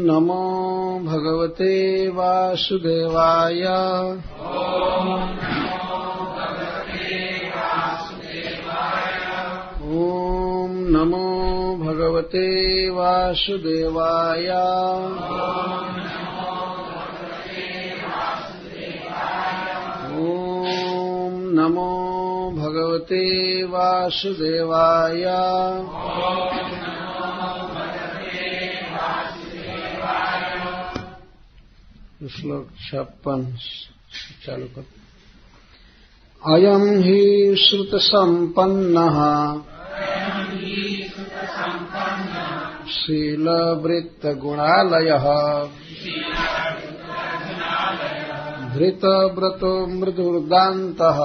नमो भगवते वासुदेवाय। ॐ नमो भगवते वासुदेवाय। ॐ नमो भगवते वासुदेवाय। श्लोक 56 चालू कर। अयं हि श्रुतसम्पन्नः शीलवृत्तगुणालयः धृतव्रतो मृदुर्दान्तः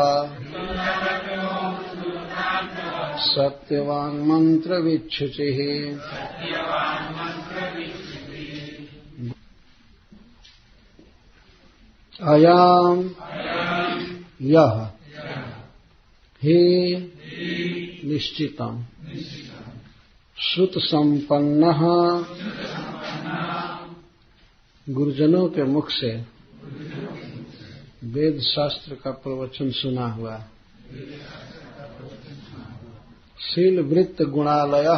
सत्यवान् मन्त्रविच्छुचिः। अयम् यह हे निश्चितम् श्रुत संपन्न गुरुजनों के मुख से वेद शास्त्र का प्रवचन सुना हुआ, शील वृत्त गुणालय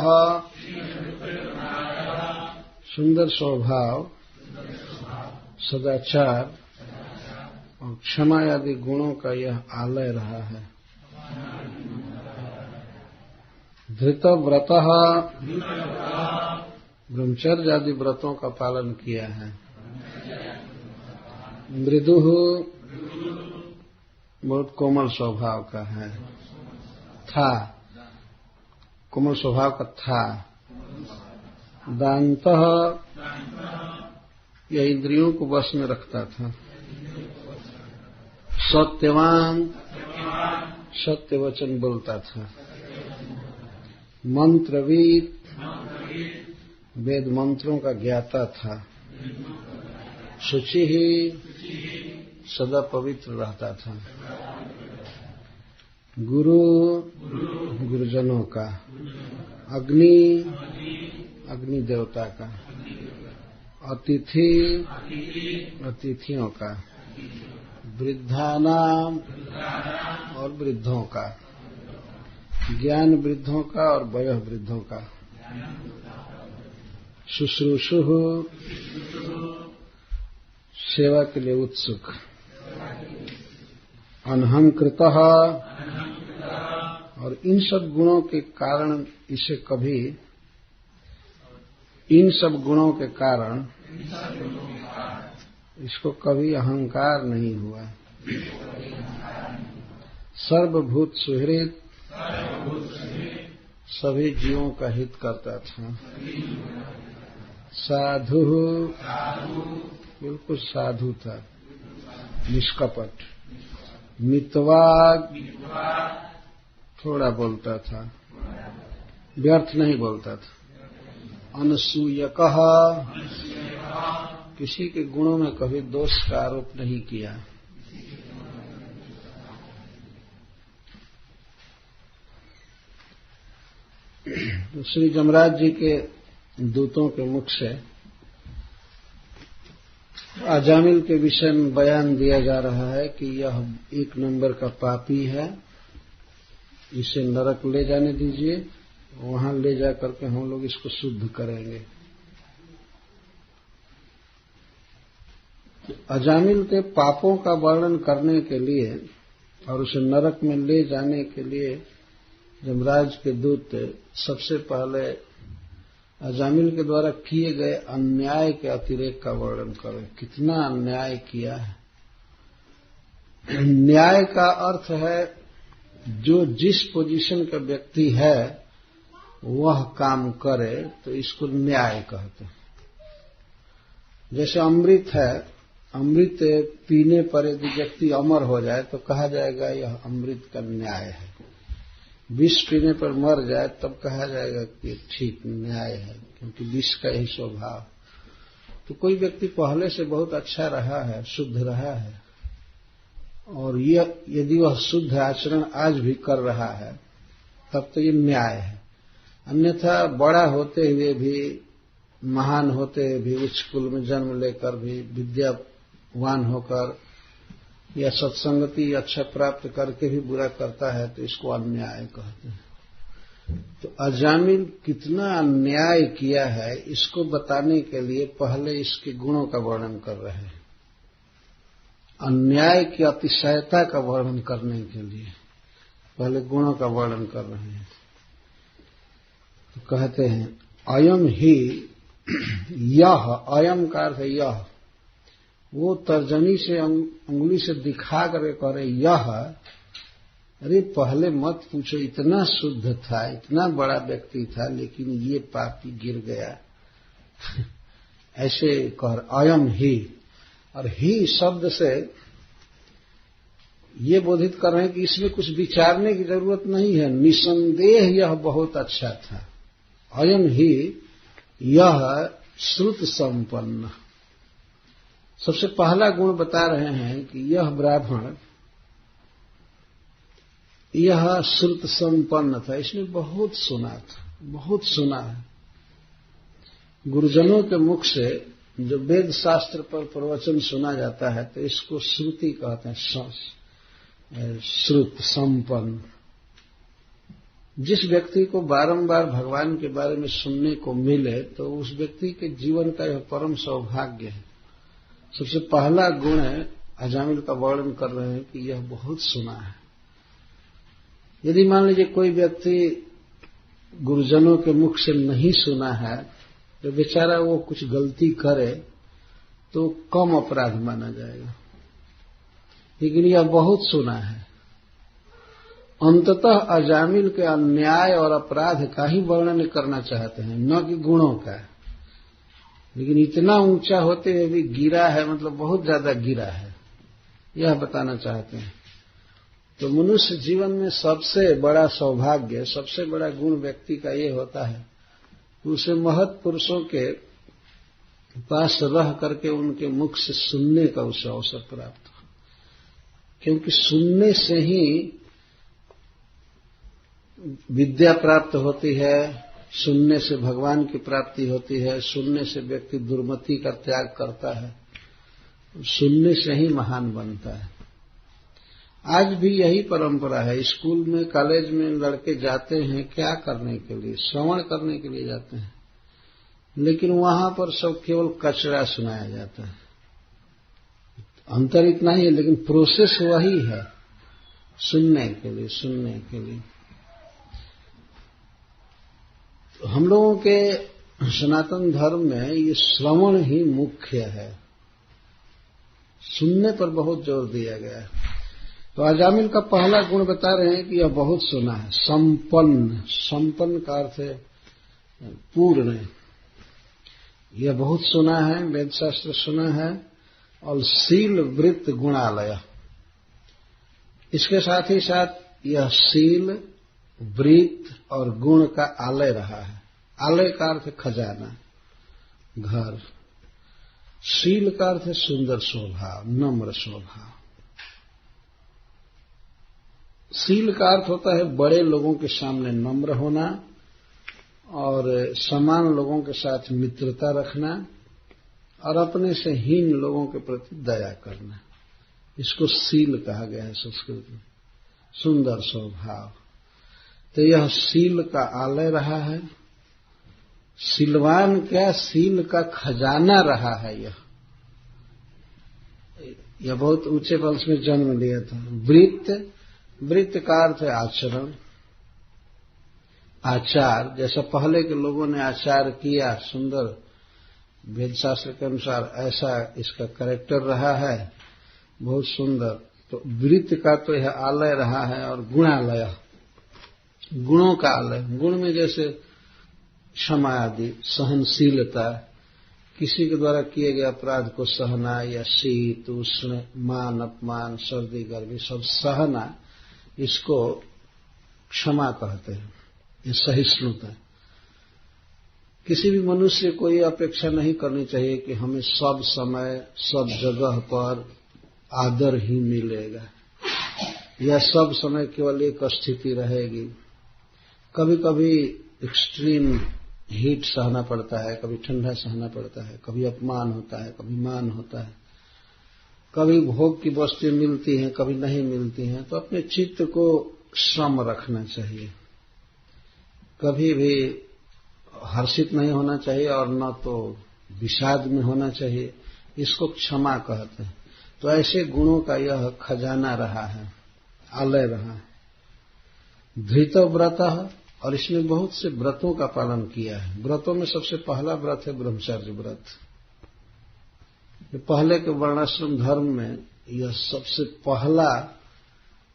सुंदर स्वभाव सदाचार और क्षमा आदि गुणों का यह आलय रहा है। धृत व्रत ब्रह्मचर्य आदि व्रतों का पालन किया है। मृदु बहुत कोमल स्वभाव का है, था कोमल स्वभाव का था। दांत यह इंद्रियों को वश में रखता था। सत्यवान सत्य वचन बोलता था। मंत्रवीत वेद मंत्रों का ज्ञाता था। शुचि ही सदा पवित्र रहता था। गुरु गुरुजनों का। अग्नि अग्नि देवता का। अतिथि अतिथियों का। वृद्धानाम और वृद्धों का। ज्ञान वृद्धों का और वयः वृद्धों का। शुश्रूषु सेवा के लिए उत्सुक। अनहंकृत और इन सब गुणों के कारण इसे कभी इन सब गुणों के कारण इसको कभी अहंकार नहीं हुआ। सर्वभूत सुहृद सभी जीवों का हित करता था। साधु बिल्कुल साधु था, निष्कपट। मितवाग थोड़ा बोलता था, व्यर्थ नहीं बोलता था। अनसूयकः किसी के गुणों में कभी दोष का आरोप नहीं किया। तो श्री जमराज जी के दूतों के मुख से अजामिल के विषय में बयान दिया जा रहा है कि यह 1 नंबर का पापी है, इसे नरक ले जाने दीजिए, वहां ले जाकर के हम लोग इसको शुद्ध करेंगे। अजामिल के पापों का वर्णन करने के लिए और उसे नरक में ले जाने के लिए यमराज के दूत सबसे पहले अजामिल के द्वारा किए गए अन्याय के अतिरेक का वर्णन करें। कितना अन्याय किया है। न्याय का अर्थ है जो जिस पोजीशन का व्यक्ति है वह काम करे तो इसको न्याय कहते हैं। जैसे अमृत है, अमृत पीने पर यदि व्यक्ति अमर हो जाए तो कहा जाएगा यह अमृत का न्याय है। विष पीने पर मर जाए तब कहा जाएगा कि ठीक न्याय है, क्योंकि विष का यही स्वभाव। तो कोई व्यक्ति पहले से बहुत अच्छा रहा है, शुद्ध रहा है, और यदि वह शुद्ध आचरण आज भी कर रहा है तब तो ये न्याय है। अन्यथा बड़ा होते हुए भी महान होते भी, उच्च कुल में जन्म लेकर भी, विद्यावान होकर या सत्संगति अच्छा प्राप्त करके भी बुरा करता है तो इसको अन्याय कहते हैं। तो अजामिल कितना अन्याय किया है इसको बताने के लिए पहले इसके गुणों का वर्णन कर रहे हैं। अन्याय की अतिशयता का वर्णन करने के लिए पहले गुणों का वर्णन कर रहे हैं। तो कहते हैं अयम ही यह, अयम का अर्थ है यह, वो तर्जनी से उंगली से दिखा करके कह रहे यह, अरे पहले मत पूछो, इतना शुद्ध था, इतना बड़ा व्यक्ति था, लेकिन ये पापी गिर गया। ऐसे कह अयम ही, और ही शब्द से ये बोधित कर रहे हैं कि इसमें कुछ विचारने की जरूरत नहीं है, निसंदेह यह बहुत अच्छा था। अयम ही यह श्रुत संपन्न, सबसे पहला गुण बता रहे हैं कि यह ब्राह्मण यह श्रुत संपन्न था, इसने बहुत सुना था, बहुत सुना है। गुरुजनों के मुख से जो वेद शास्त्र पर प्रवचन सुना जाता है तो इसको श्रुति कहते हैं, श्रुत संपन्न। जिस व्यक्ति को बारंबार भगवान के बारे में सुनने को मिले तो उस व्यक्ति के जीवन का यह परम सौभाग्य है। सबसे पहला गुण है, अजामिल का वर्णन कर रहे हैं कि यह बहुत सुना है। यदि मान लीजिए कोई व्यक्ति गुरुजनों के मुख से नहीं सुना है तो बेचारा वो कुछ गलती करे तो कम अपराध माना जाएगा, लेकिन यह बहुत सुना है। अंततः अजामिल के अन्याय और अपराध का ही वर्णन करना चाहते हैं, न कि गुणों का। लेकिन इतना ऊंचा होते हुए भी गिरा है, मतलब बहुत ज्यादा गिरा है, यह बताना चाहते हैं। तो मनुष्य जीवन में सबसे बड़ा सौभाग्य, सबसे बड़ा गुण व्यक्ति का ये होता है कि उसे महत् पुरुषों के पास रह करके उनके मुख से सुनने का उसे अवसर प्राप्त हो, क्योंकि सुनने से ही विद्या प्राप्त होती है, सुनने से भगवान की प्राप्ति होती है, सुनने से व्यक्ति दुर्मति का त्याग करता है, सुनने से ही महान बनता है। आज भी यही परंपरा है। स्कूल में, कॉलेज में लड़के जाते हैं क्या करने के लिए? श्रवण करने के लिए जाते हैं, लेकिन वहां पर सब केवल कचरा सुनाया जाता है। अंतर इतना ही है, लेकिन प्रोसेस वही है, सुनने के लिए, सुनने के लिए। तो हम लोगों के सनातन धर्म में ये श्रवण ही मुख्य है, सुनने पर बहुत जोर दिया गया है। तो अजामिल का पहला गुण बता रहे हैं कि यह बहुत सुना है। संपन्न, संपन्न का अर्थ है पूर्ण। यह बहुत सुना है, वेद शास्त्र सुना है, और शील वृत्त गुणालय, इसके साथ ही साथ यह शील वृत्त और गुण का आलय रहा है। आलय का अर्थ है खजाना, घर। शील का अर्थ है सुंदर स्वभाव, नम्र स्वभाव। शील का अर्थ होता है बड़े लोगों के सामने नम्र होना और समान लोगों के साथ मित्रता रखना और अपने से हीन लोगों के प्रति दया करना। इसको शील कहा गया है संस्कृत में, सुंदर स्वभाव। तो यह शील का आलय रहा है। शीलवान क्या, शील का खजाना रहा है। यह बहुत ऊंचे वंश में जन्म लिया था। वृत्त, वृत्त का अर्थ है आचरण, आचार। जैसा पहले के लोगों ने आचार किया, सुंदर वेद शास्त्र के अनुसार ऐसा इसका कैरेक्टर रहा है, बहुत सुंदर। तो वृत्त का तो यह आलय रहा है। और गुणालय, गुणों का आलय। गुण में जैसे क्षमा आदि, सहनशीलता, किसी के द्वारा किए गए अपराध को सहना, या शीत उष्ण, मान अपमान, सर्दी गर्मी सब सहना, इसको क्षमा कहते हैं। ये सहिष्णुता। किसी भी मनुष्य को ये अपेक्षा नहीं करनी चाहिए कि हमें सब समय सब जगह पर आदर ही मिलेगा, या सब समय केवल एक स्थिति रहेगी। कभी कभी एक्सट्रीम हीट सहना पड़ता है, कभी ठंडा सहना पड़ता है, कभी अपमान होता है, कभी मान होता है, कभी भोग की वस्तुएं मिलती हैं, कभी नहीं मिलती हैं। तो अपने चित्त को सम रखना चाहिए, कभी भी हर्षित नहीं होना चाहिए और न तो विषाद में होना चाहिए। इसको क्षमा कहते हैं। तो ऐसे गुणों का यह खजाना रहा है, आलय रहा है। धृत व्रत, और इसने बहुत से व्रतों का पालन किया है। व्रतों में सबसे पहला व्रत है ब्रह्मचर्य व्रत। पहले के वर्णाश्रम धर्म में यह सबसे पहला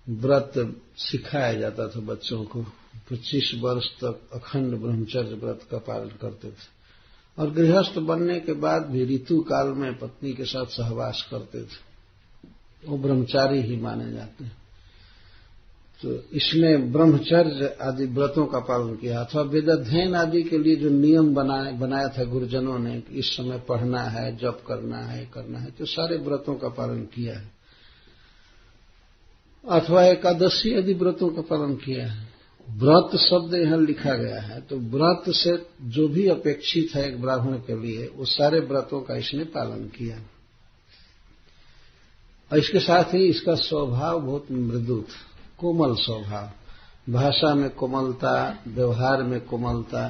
व्रत सिखाया जाता था बच्चों को। 25 वर्ष तक अखंड ब्रह्मचर्य व्रत का पालन करते थे, और गृहस्थ बनने के बाद भी ऋतु काल में पत्नी के साथ सहवास करते थे, वो ब्रह्मचारी ही माने जाते हैं। तो इसमें ब्रह्मचर्य आदि व्रतों का पालन किया, अथवा वेदाध्ययन आदि के लिए जो नियम बनाया था गुरुजनों ने, इस समय पढ़ना है, जप करना है, तो सारे व्रतों का पालन किया है। अथवा एकादशी आदि व्रतों का पालन किया है। व्रत शब्द यहां लिखा गया है, तो व्रत से जो भी अपेक्षित है एक ब्राह्मण के लिए, वो सारे व्रतों का इसने पालन किया। और इसके साथ ही इसका स्वभाव बहुत मृदु था, कोमल स्वभाव, भाषा में कोमलता, व्यवहार में कोमलता।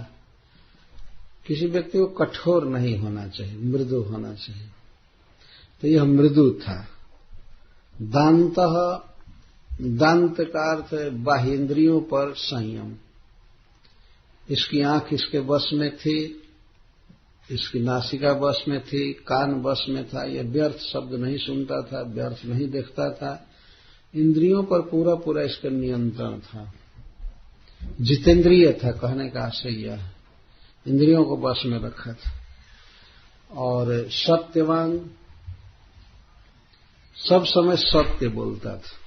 किसी व्यक्ति को कठोर नहीं होना चाहिए, मृदु होना चाहिए। तो यह मृदु था। दांत का अर्थ है बाह्येंद्रियों पर संयम। इसकी आंख इसके वश में थी, इसकी नासिका वश में थी, कान वश में था। यह व्यर्थ शब्द नहीं सुनता था, व्यर्थ नहीं देखता था। इंद्रियों पर पूरा पूरा इसका नियंत्रण था। जितेंद्रिय था, कहने का आशय यह है, इंद्रियों को वश में रखा था। और सत्यवान, सब समय सत्य बोलता था।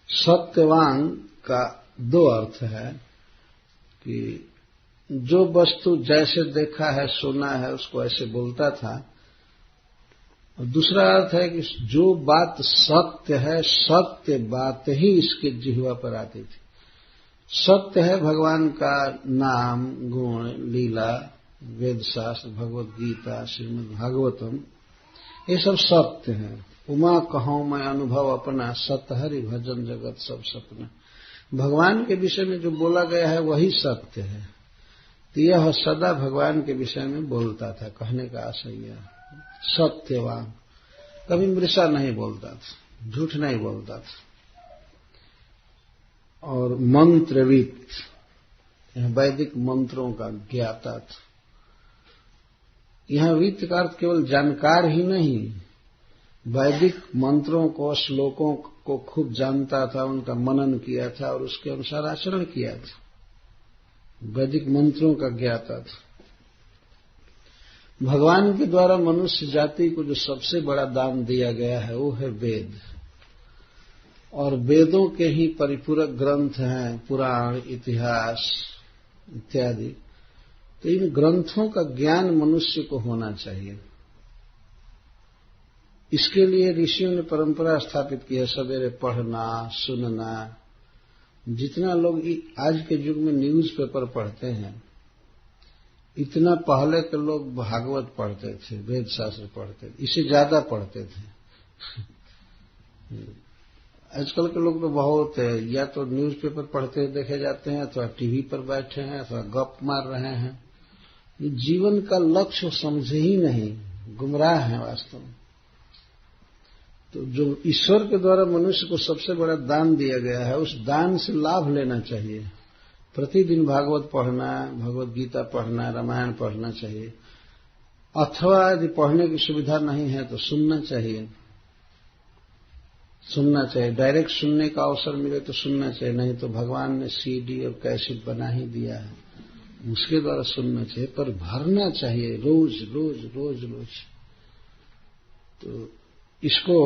सत्यवान का दो अर्थ है कि जो वस्तु जैसे देखा है, सुना है, उसको ऐसे बोलता था। और दूसरा अर्थ है कि जो बात सत्य है, सत्य बात ही इसके जिह्वा पर आती थी। सत्य है भगवान का नाम, गुण, लीला, वेद शास्त्र, भगवत गीता, श्रीमद् भागवतम, ये सब सत्य है। उमा कहूं मैं अनुभव अपना, सत्य हरि भजन जगत सब सपना। भगवान के विषय में जो बोला गया है वही सत्य है। तो यह सदा भगवान के विषय में बोलता था, कहने का आशय यह। सत्यवान, कभी मृषा नहीं बोलता था, झूठ नहीं बोलता था। और मंत्रविद, यह वैदिक मंत्रों का ज्ञाता था। यहां वित्त का अर्थ केवल जानकार ही नहीं, वैदिक मंत्रों को, श्लोकों को खूब जानता था, उनका मनन किया था और उसके अनुसार आचरण किया था। वैदिक मंत्रों का ज्ञाता था। भगवान के द्वारा मनुष्य जाति को जो सबसे बड़ा दान दिया गया है वो है वेद। और वेदों के ही परिपूरक ग्रंथ हैं पुराण, इतिहास इत्यादि। तो इन ग्रंथों का ज्ञान मनुष्य को होना चाहिए। इसके लिए ऋषियों ने परंपरा स्थापित की है, सवेरे पढ़ना, सुनना। जितना लोग आज के युग में न्यूज पेपर पढ़ते हैं, इतना पहले के लोग भागवत पढ़ते थे, वेद शास्त्र पढ़ते थे, इससे ज्यादा पढ़ते थे। आजकल के लोग तो बहुत है, या तो न्यूज पेपर पढ़ते देखे जाते हैं, अथवा टीवी पर बैठे हैं, अथवा गप मार रहे हैं। ये जीवन का लक्ष्य समझे ही नहीं, गुमराह है वास्तव में। तो जो ईश्वर के द्वारा मनुष्य को सबसे बड़ा दान दिया गया है, उस दान से लाभ लेना चाहिए। प्रतिदिन भागवत पढ़ना, भगवत गीता पढ़ना, रामायण पढ़ना चाहिए। अथवा यदि पढ़ने की सुविधा नहीं है तो सुनना चाहिए। डायरेक्ट सुनने का अवसर मिले तो सुनना चाहिए, नहीं तो भगवान ने सीडी और कैसेट बना ही दिया है, उसके द्वारा सुनना चाहिए। पर भरना चाहिए रोज रोज रोज रोज। तो इसको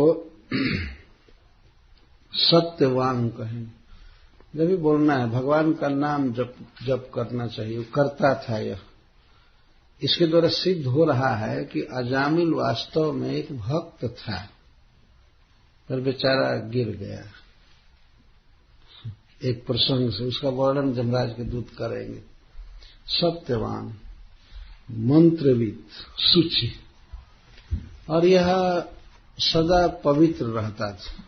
सत्यवान कहें। जब भी बोलना है, भगवान का नाम जप करना चाहिए। करता था यह। इसके द्वारा सिद्ध हो रहा है कि अजामिल वास्तव में एक भक्त था, पर बेचारा गिर गया एक प्रसंग से। उसका वर्णन जमराज के दूत करेंगे। सत्यवान, मंत्रविद, शुचि, और यह सदा पवित्र रहता था।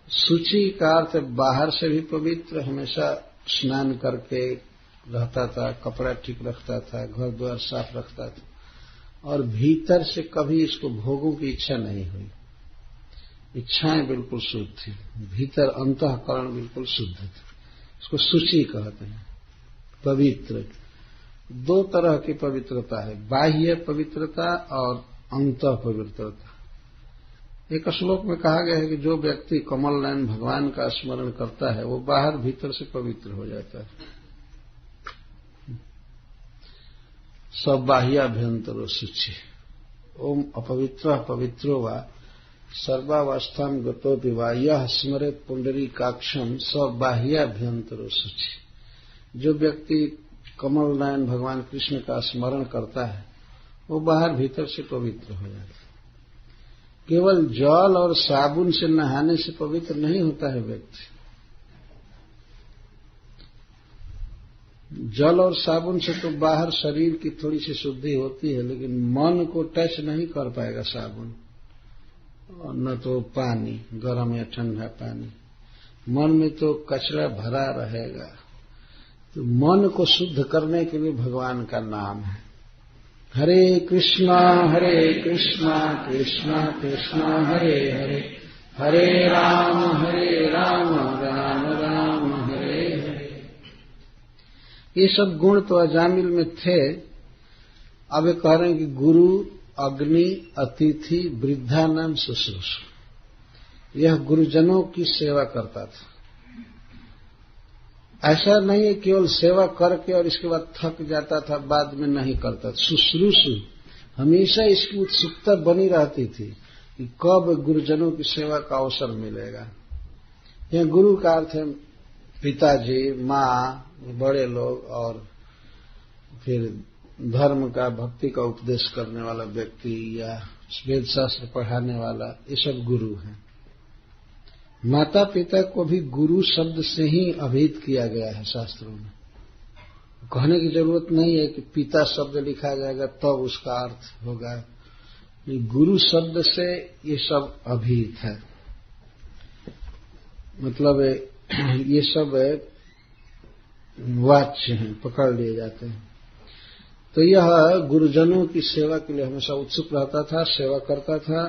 शुचि का अर्थ बाहर से भी पवित्र, हमेशा स्नान करके रहता था, कपड़ा ठीक रखता था, घर द्वार साफ रखता था, और भीतर से कभी इसको भोगों की इच्छा नहीं हुई। इच्छाएं बिल्कुल शुद्ध थी, भीतर अंतःकरण बिल्कुल शुद्ध था। इसको शुचि कहते हैं, पवित्र। दो तरह की पवित्रता है, बाह्य पवित्रता और अंतः पवित्रता। एक श्लोक में कहा गया है कि जो व्यक्ति कमल नयन भगवान का स्मरण करता है वो बाहर भीतर से पवित्र हो जाता है। सब बाह्याभ्यंतरो शुचि। ओम अपवित्र पवित्रो वा सर्वावस्था गतोपि वा यह स्मरेत पुंडरीकाक्षम सब बाह्याभ्यंतरो शुचि। जो व्यक्ति कमल नयन भगवान कृष्ण का स्मरण करता है वो बाहर भीतर से पवित्र हो जाता है। केवल जल और साबुन से नहाने से पवित्र नहीं होता है व्यक्ति। जल और साबुन से तो बाहर शरीर की थोड़ी सी शुद्धि होती है, लेकिन मन को टच नहीं कर पाएगा साबुन, और न तो पानी, गर्म या ठंडा पानी। मन में तो कचरा भरा रहेगा। तो मन को शुद्ध करने के लिए भगवान का नाम है। हरे कृष्णा कृष्णा कृष्णा हरे हरे, हरे राम राम राम हरे हरे। ये सब गुण तो अजामिल में थे। अब ये कह रहे हैं कि गुरु, अग्नि, अतिथि, वृद्धा नाम शुश्रूष। यह गुरुजनों की सेवा करता था। ऐसा नहीं है केवल सेवा करके और इसके बाद थक जाता था, बाद में नहीं करता। शुश्रूषु, हमेशा इसकी उत्सुकता बनी रहती थी कि कब गुरुजनों की सेवा का अवसर मिलेगा। यह गुरु का अर्थ है पिताजी, माँ, बड़े लोग, और फिर धर्म का, भक्ति का उपदेश करने वाला व्यक्ति या वेद शास्त्र पढ़ाने वाला, ये सब गुरु हैं। माता पिता को भी गुरु शब्द से ही अभिहित किया गया है शास्त्रों में। कहने की जरूरत नहीं है कि पिता शब्द लिखा जाएगा तब उसका अर्थ होगा। गुरु शब्द से ये सब अभिहित है, मतलब ये सब वाच्य हैं, पकड़ लिए जाते हैं। तो यह गुरुजनों की सेवा के लिए हमेशा उत्सुक रहता था, सेवा करता था।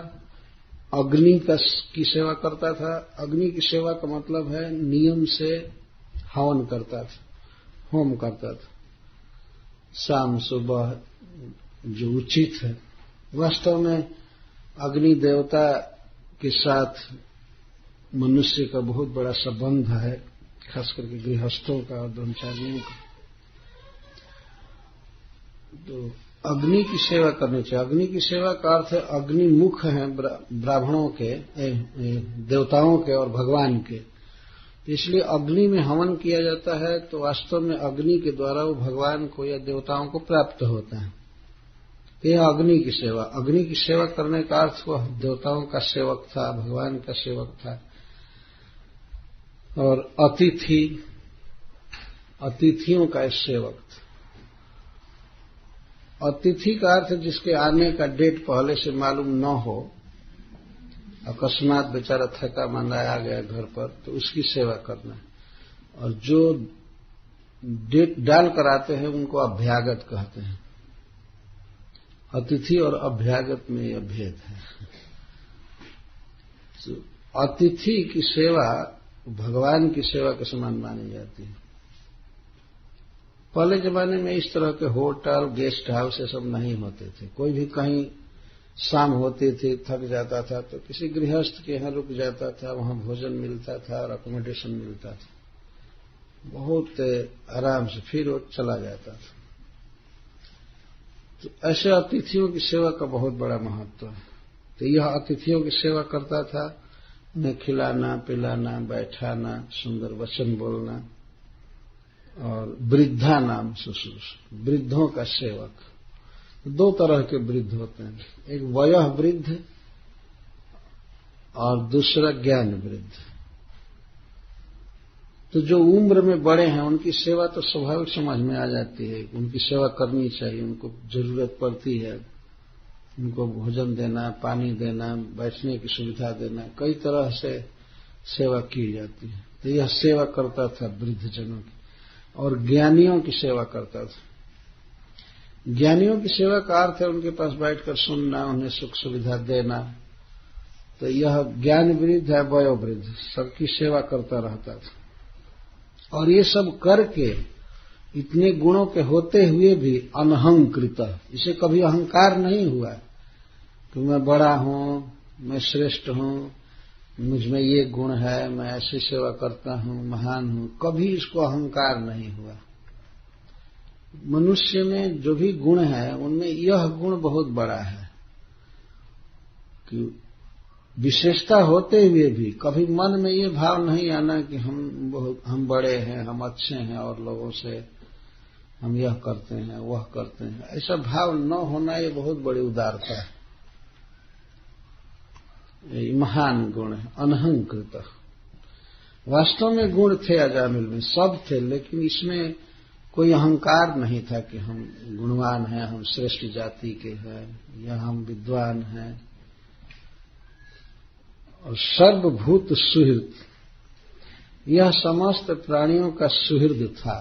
अग्नि की सेवा करता था। अग्नि की सेवा का मतलब है नियम से हवन करता था, होम करता था, शाम सुबह, जो उचित है। वास्तव में अग्नि देवता के साथ मनुष्य का बहुत बड़ा संबंध है, खास करके गृहस्थों का और ब्रह्मचारियों का। तो अग्नि की सेवा करनी चाहिए। अग्नि की सेवा का अर्थ है अग्नि मुख है ब्राह्मणों के, देवताओं के और भगवान के। इसलिए अग्नि में हवन किया जाता है तो वास्तव में अग्नि के द्वारा वो भगवान को या देवताओं को प्राप्त होता है। यह अग्नि की सेवा। अग्नि की सेवा करने का अर्थ वह देवताओं का सेवक था, भगवान का सेवक था। और अतिथि, अतिथियों का सेवक था। अतिथि का अर्थ जिसके आने का डेट पहले से मालूम न हो, अकस्मात बेचारा थका मांदा आ गया घर पर, तो उसकी सेवा करना। और जो डेट डाल कर आते हैं उनको अभ्यागत कहते हैं। अतिथि और अभ्यागत में यह भेद है। तो अतिथि की सेवा भगवान की सेवा के समान मानी जाती है। पहले जमाने में इस तरह के होटल, गेस्ट हाउस ये सब नहीं होते थे। कोई भी कहीं शाम होती थी, थक जाता था तो किसी गृहस्थ के यहाँ रुक जाता था, वहां भोजन मिलता था और अकोमोडेशन मिलता था, बहुत आराम से, फिर वो चला जाता था। तो ऐसे अतिथियों की सेवा का बहुत बड़ा महत्व है। तो यह अतिथियों की सेवा करता था, उन्हें खिलाना, पिलाना, बैठाना, सुंदर वचन बोलना। और वृद्धा नाम शुश्रूष, वृद्धों का सेवक। दो तरह के वृद्ध होते हैं, एक वयः वृद्ध और दूसरा ज्ञान वृद्ध। तो जो उम्र में बड़े हैं उनकी सेवा तो स्वाभाविक समझ में आ जाती है, उनकी सेवा करनी चाहिए, उनको जरूरत पड़ती है, उनको भोजन देना, पानी देना, बैठने की सुविधा देना, कई तरह से सेवा की जाती है। तो यह सेवा करता था वृद्धजनों की, और ज्ञानियों की सेवा करता था। ज्ञानियों की सेवा का अर्थ है उनके पास बैठकर सुनना, उन्हें सुख सुविधा देना। तो यह ज्ञान वृद्ध है, वयोवृद्ध, सबकी सेवा करता रहता था। और ये सब करके इतने गुणों के होते हुए भी अनहंकृत, इसे कभी अहंकार नहीं हुआ कि मैं बड़ा हूं, मैं श्रेष्ठ हूं, मुझ में ये गुण है, मैं ऐसी सेवा करता हूं, महान हूं, कभी इसको अहंकार नहीं हुआ। मनुष्य में जो भी गुण है उनमें यह गुण बहुत बड़ा है कि विशेषता होते हुए भी कभी मन में ये भाव नहीं आना कि हम बड़े हैं, हम अच्छे हैं और लोगों से हम यह करते हैं, वह करते हैं, ऐसा भाव न होना ये बहुत बड़ी उदारता है। ये महान गुण है, अनहंकृत। वास्तव में गुण थे अजामिल में, सब थे, लेकिन इसमें कोई अहंकार नहीं था कि हम गुणवान हैं, हम श्रेष्ठ जाति के हैं या हम विद्वान हैं। और सर्वभूत सुहृद, यह समस्त प्राणियों का सुहृद था।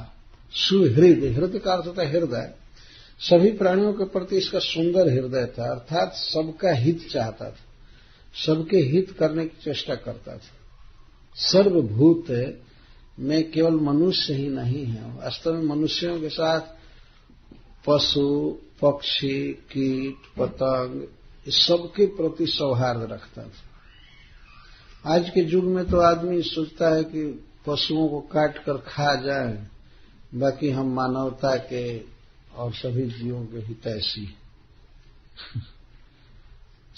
सुहृद, हृदय का अर्थ होता है हृदय, सभी प्राणियों के प्रति इसका सुंदर हृदय था, अर्थात सबका हित चाहता था, सबके हित करने की चेष्टा करता था। सर्वभूत में केवल मनुष्य ही नहीं है, वास्तव में मनुष्यों के साथ पशु, पक्षी, कीट, पतंग, इस सबके प्रति सौहार्द रखता था। आज के युग में तो आदमी सोचता है कि पशुओं को काट कर खा जाए, बाकी हम मानवता के और सभी जीवों के हितैषी।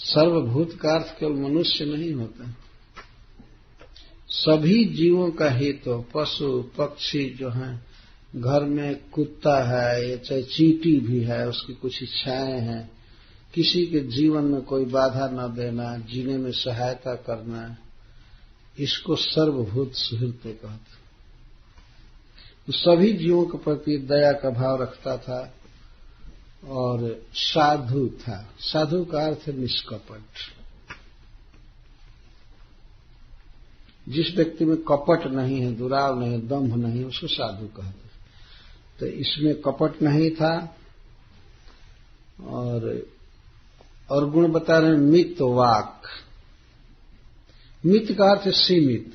सर्वभूत का अर्थ केवल मनुष्य नहीं होता, सभी जीवों का हित हो। पशु पक्षी जो हैं, घर में कुत्ता है या चाहे चींटी भी है, उसकी कुछ इच्छाएं हैं, किसी के जीवन में कोई बाधा न देना, जीने में सहायता करना, इसको सर्वभूत सुहृद कहते। तो सभी जीवों के प्रति दया का भाव रखता था और साधु था। साधु का अर्थ है निष्कपट। जिस व्यक्ति में कपट नहीं है, दुराव नहीं, दंभ नहीं, उसको साधु कहते। तो इसमें कपट नहीं था। और गुण बता रहे हैं मित वाक। मित का अर्थ है सीमित,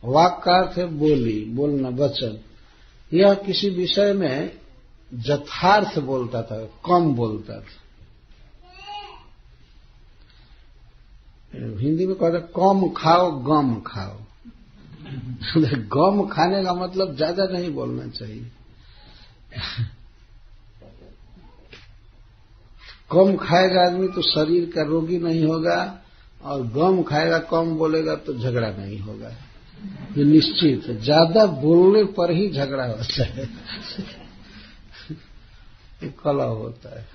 वाक का अर्थ है बोली, बोलना, वचन। यह किसी विषय में यथार्थ बोलता था, कम बोलता था। हिंदी में कहते कम खाओ गम खाओ। गम खाने का मतलब ज्यादा नहीं बोलना चाहिए। कम खाएगा आदमी तो शरीर का रोगी नहीं होगा, और गम खाएगा, कम बोलेगा तो झगड़ा नहीं होगा। ये निश्चित है, ज्यादा बोलने पर ही झगड़ा होता है, कलह होता है।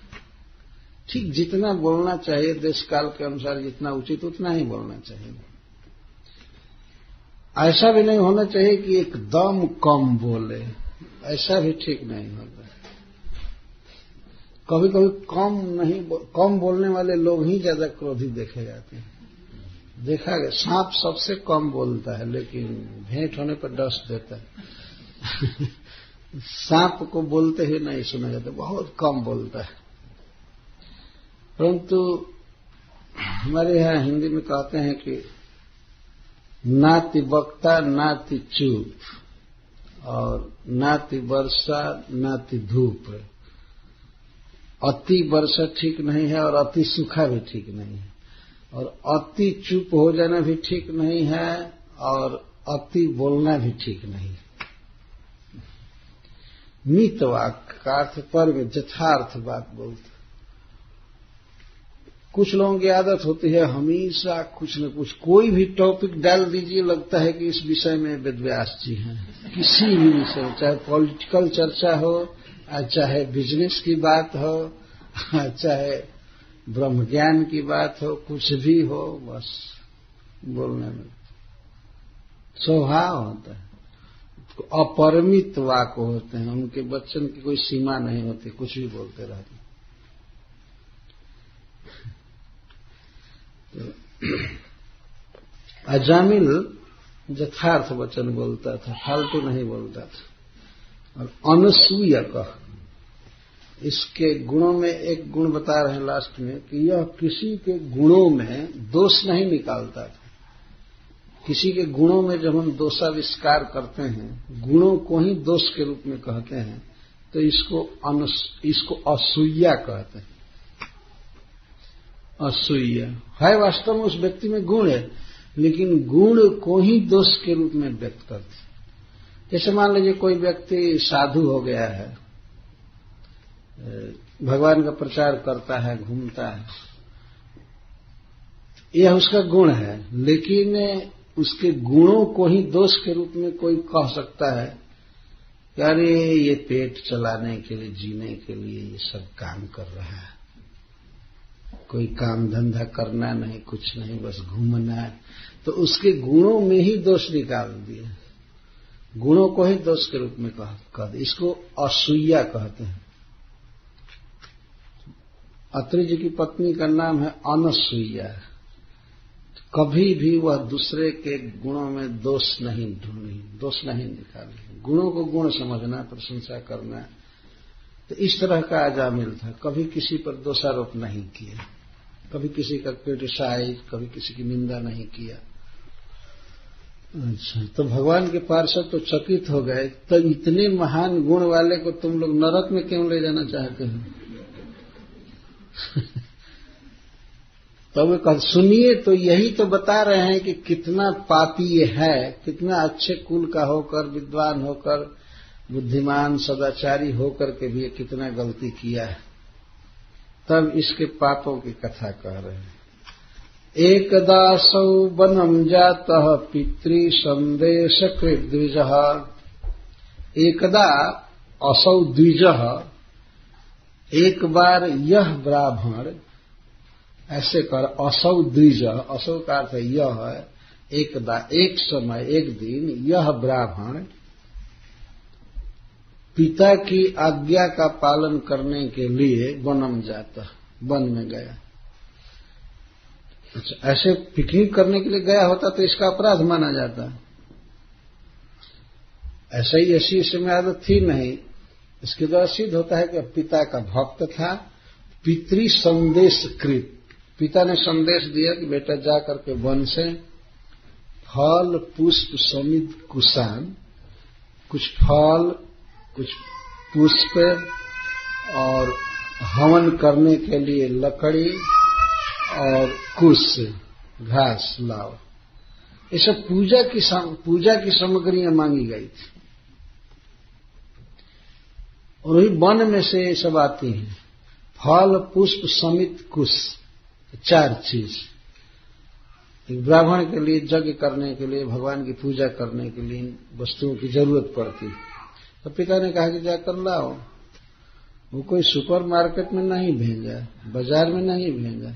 ठीक जितना बोलना चाहिए देश काल के अनुसार, जितना उचित उतना ही बोलना चाहिए। ऐसा भी नहीं होना चाहिए कि एकदम कम बोले, ऐसा भी ठीक नहीं होता। कभी कभी कम बोलने वाले लोग ही ज्यादा क्रोधी देखे जाते हैं। देखा गया, सांप सबसे कम बोलता है लेकिन भेंट होने पर डस देता है। सांप को बोलते ही नहीं सुना जाता, बहुत कम बोलता है। परंतु हमारे यहाँ हिंदी में कहते हैं कि नाति वक्ता नाति चुप, और नाति वर्षा नाति धूप। अति वर्षा ठीक नहीं है और अति सूखा भी ठीक नहीं है, और अति चुप हो जाना भी ठीक नहीं है, और अति बोलना भी ठीक नहीं है। मित वाक्य का अर्थ पर में यथार्थ बात बोलते। कुछ लोगों की आदत होती है हमेशा कुछ न कुछ, कोई भी टॉपिक डाल दीजिए, लगता है कि इस विषय में वेदव्यास जी हैं। किसी भी विषय, चाहे पॉलिटिकल चर्चा हो, चाहे बिजनेस की बात हो, चाहे ब्रह्म ज्ञान की बात हो, कुछ भी हो, बस बोलने में स्वभाव होता है। अपरिमित वाक होते हैं, उनके वचन की कोई सीमा नहीं होती, कुछ भी बोलते रहते। अजामिल यथार्थ वचन बोलता था, फालतू नहीं बोलता था। और अनसूयक, इसके गुणों में एक गुण बता रहे हैं लास्ट में कि यह किसी के गुणों में दोष नहीं निकालता था। किसी के गुणों में जब हम दोषाविष्कार करते हैं, गुणों को ही दोष के रूप में कहते हैं, तो इसको असूया कहते हैं। असूया है वास्तव में उस व्यक्ति में गुण है, लेकिन गुण को ही दोष के रूप में व्यक्त करते हैं। जैसे मान लीजिए कोई व्यक्ति साधु हो गया है, भगवान का प्रचार करता है, घूमता है, यह उसका गुण है, लेकिन उसके गुणों को ही दोष के रूप में कोई कह सकता है कि अरे ये पेट चलाने के लिए, जीने के लिए ये सब काम कर रहा है, कोई काम धंधा करना नहीं, कुछ नहीं, बस घूमना है। तो उसके गुणों में ही दोष निकाल दिए, गुणों को ही दोष के रूप में कह दिया। इसको असूया कहते हैं। अत्रि जी की पत्नी का नाम है अनसूया। कभी भी वह दूसरे के गुणों में दोष नहीं ढूंढी, दोष नहीं निकाली, गुणों को गुण समझना, प्रशंसा करना। तो इस तरह का अजामिल था, कभी किसी पर दोषारोप नहीं किया, कभी किसी का क्रिटिसाइज, कभी किसी की निंदा नहीं किया। अच्छा, तो भगवान के पार्षद तो चकित हो गए, तो इतने महान गुण वाले को तुम लोग नरक में क्यों ले जाना चाहते हो? तो वे कहा सुनिए, तो यही तो बता रहे हैं कि कितना पापी ये है, कितना अच्छे कुल का होकर, विद्वान होकर, बुद्धिमान सदाचारी होकर के भी ये कितना गलती किया है। तब इसके पापों की कथा कह रहे हैं। एकदासौ वनम जातः पितृ संदेश कृत द्विजः। एकदा असौ द्विजः, एक बार यह ब्राह्मण, ऐसे कर असौ द्विज, असौ का अर्थ यह है, एकदा एक समय, एक दिन, यह ब्राह्मण पिता की आज्ञा का पालन करने के लिए वनम जाता, वन में गया। अच्छा, ऐसे पिकनिक करने के लिए गया होता तो इसका अपराध माना जाता। ऐसा ही ऐसी इसमें आदत थी नहीं। इसके द्वारा सिद्ध होता है कि पिता का भक्त था, पितृ संदेश कृत, पिता ने संदेश दिया कि बेटा जा करके वन से फल पुष्प समित कुशान, कुछ फल, कुछ पुष्प और हवन करने के लिए लकड़ी और कुश, घास लाओ। ये सब पूजा की सामग्रियां मांगी गई थी, और वही वन में से ये सब आती हैं। फल पुष्प समित कुश, चार चीज। एक ब्राह्मण के लिए यज्ञ करने के लिए, भगवान की पूजा करने के लिए वस्तुओं की जरूरत पड़ती। तो पिता ने कहा कि जाकर लाओ। वो कोई सुपरमार्केट में नहीं भेजा, बाजार में नहीं भेजा,